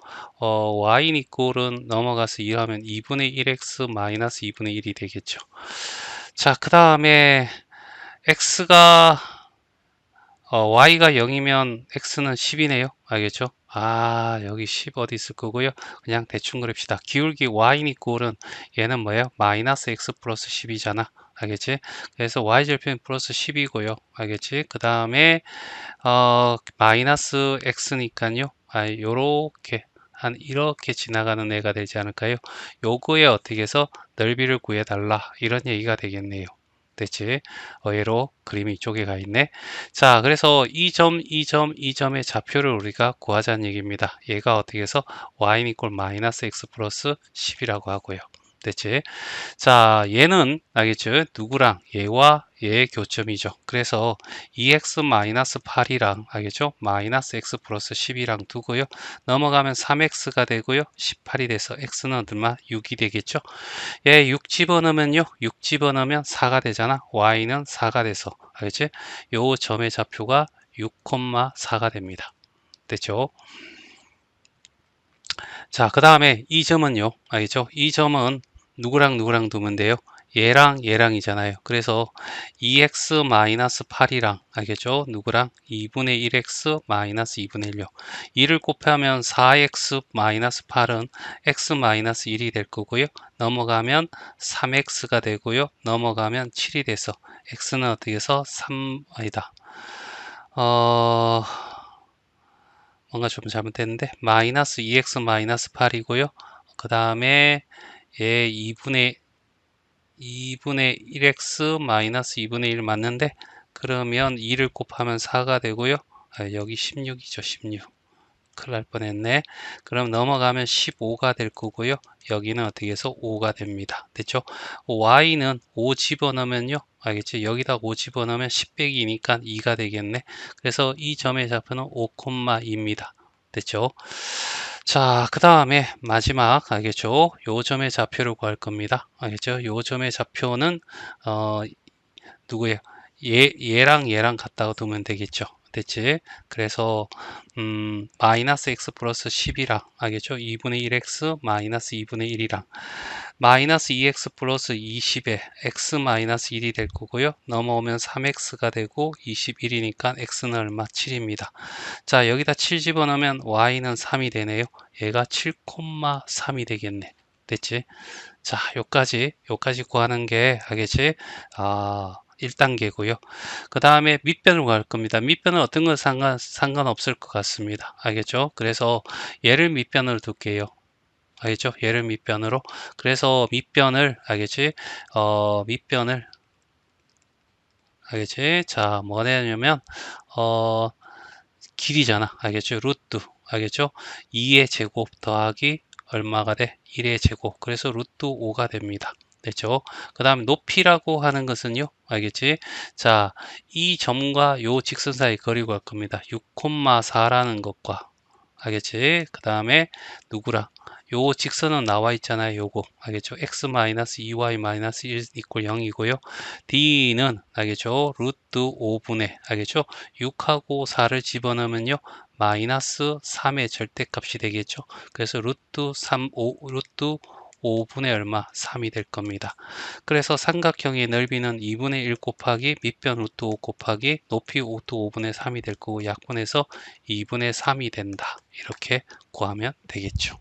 y 이꼴은 넘어가서 2 하면 2분의 1x 마이너스 2분의 1이 되겠죠. 자, 그 다음에 x가 y가 0이면 x는 10이네요. 알겠죠? 여기 10 어디 있을 거고요. 그냥 대충 그립시다. 기울기 y 이꼴은 얘는 뭐예요? 마이너스 x 플러스 10이잖아. 알겠지? 그래서 y절편 플러스 10이고요. 알겠지? 그 다음에 마이너스 x니까요. 요렇게 이렇게 지나가는 애가 되지 않을까요? 요거에 어떻게 해서 넓이를 구해달라 이런 얘기가 되겠네요. 됐지? 얘로 그림이 이쪽에 가 있네. 자, 그래서 이 점, 이 점, 이 점의 좌표를 우리가 구하자는 얘기입니다. 얘가 어떻게 해서 y 이꼴 마이너스 x 플러스 10이라고 하고요. 됐지? 자, 얘는 알겠죠? 누구랑? 얘와 얘의 교점이죠. 그래서 2x-8이랑 알겠죠? 마이너스 x 플러스 10이랑 두고요. 넘어가면 3x가 되고요. 18이 돼서 x는 얼마? 6이 되겠죠? 얘 6 집어넣으면요. 6 집어넣으면 4가 되잖아. y는 4가 돼서 알겠지? 요 점의 좌표가 6,4가 됩니다. 됐죠? 자, 그 다음에 이 점은요. 알겠죠? 이 점은 누구랑 누구랑 두면 돼요? 얘랑 얘랑이잖아요. 그래서 2x-8이랑 알겠죠? 누구랑? 2분의 1x 마이너스 2분의 1요. 2를 곱하면 4x-8은 x-1이 될 거고요. 넘어가면 3x가 되고요. 넘어가면 7이 돼서 x는 어떻게 해서 3 아니다. 뭔가 좀 잘못됐는데 마이너스 2x 마이너스 8이고요. 그 다음에 얘 2분의 1x 마이너스 2분의 1 맞는데 그러면 2를 곱하면 4가 되고요. 여기 16이죠. 16. 큰일 날 뻔했네. 그럼 넘어가면 15가 될 거고요. 여기는 어떻게 해서 5가 됩니다. 됐죠? y는 5 집어넣으면요. 알겠지? 여기다 5 집어넣으면 10 빼기 2니까 2가 되겠네. 그래서 이 점의 좌표는 5,2입니다. 됐죠? 자, 그 다음에 마지막 알겠죠? 요 점의 좌표를 구할 겁니다. 알겠죠? 요 점의 좌표는 누구예요? 얘랑 얘랑 갖다가 두면 되겠죠. 됐지? 그래서 마이너스 x 플러스 10이랑 알겠죠? 2분의 1x 마이너스 2분의 1이랑 마이너스 2x 플러스 20에 x 마이너스 1이 될 거고요. 넘어오면 3x가 되고 21이니까 x는 얼마? 7입니다. 자, 여기다 7 집어넣으면 y는 3이 되네요. 얘가 7,3이 되겠네. 됐지? 자, 요까지 구하는 게 알겠지? 1단계고요. 그 다음에 밑변을 구할 겁니다. 밑변은 어떤 건 상관없을 것 같습니다. 알겠죠? 그래서 얘를 밑변으로 둘게요. 알겠죠? 얘를 밑변으로. 그래서 밑변을, 알겠지? 밑변을, 알겠지? 자, 뭐냐면, 길이잖아. 알겠죠? 루트. 알겠죠? 2의 제곱 더하기 얼마가 돼? 1의 제곱. 그래서 루트 5가 됩니다. 됐죠? 그 다음 높이라고 하는 것은요. 알겠지? 자, 이 점과 요 직선 사이 거리 구할 겁니다. 6,4라는 것과 알겠지? 그 다음에 누구랑? 요 직선은 나와 있잖아요. 요거 알겠죠? x-2y-1 이퀄 0이고요. d는 알겠죠? 루트 5분의 알겠죠? 6하고 4를 집어넣으면요. 마이너스 3의 절대값이 되겠죠. 그래서 루트 5분의 얼마? 3이 될 겁니다. 그래서 삼각형의 넓이는 2분의 1 곱하기 밑변 루트 5 곱하기 높이 루트 5분의 3이 될 거고 약분해서 2분의 3이 된다. 이렇게 구하면 되겠죠.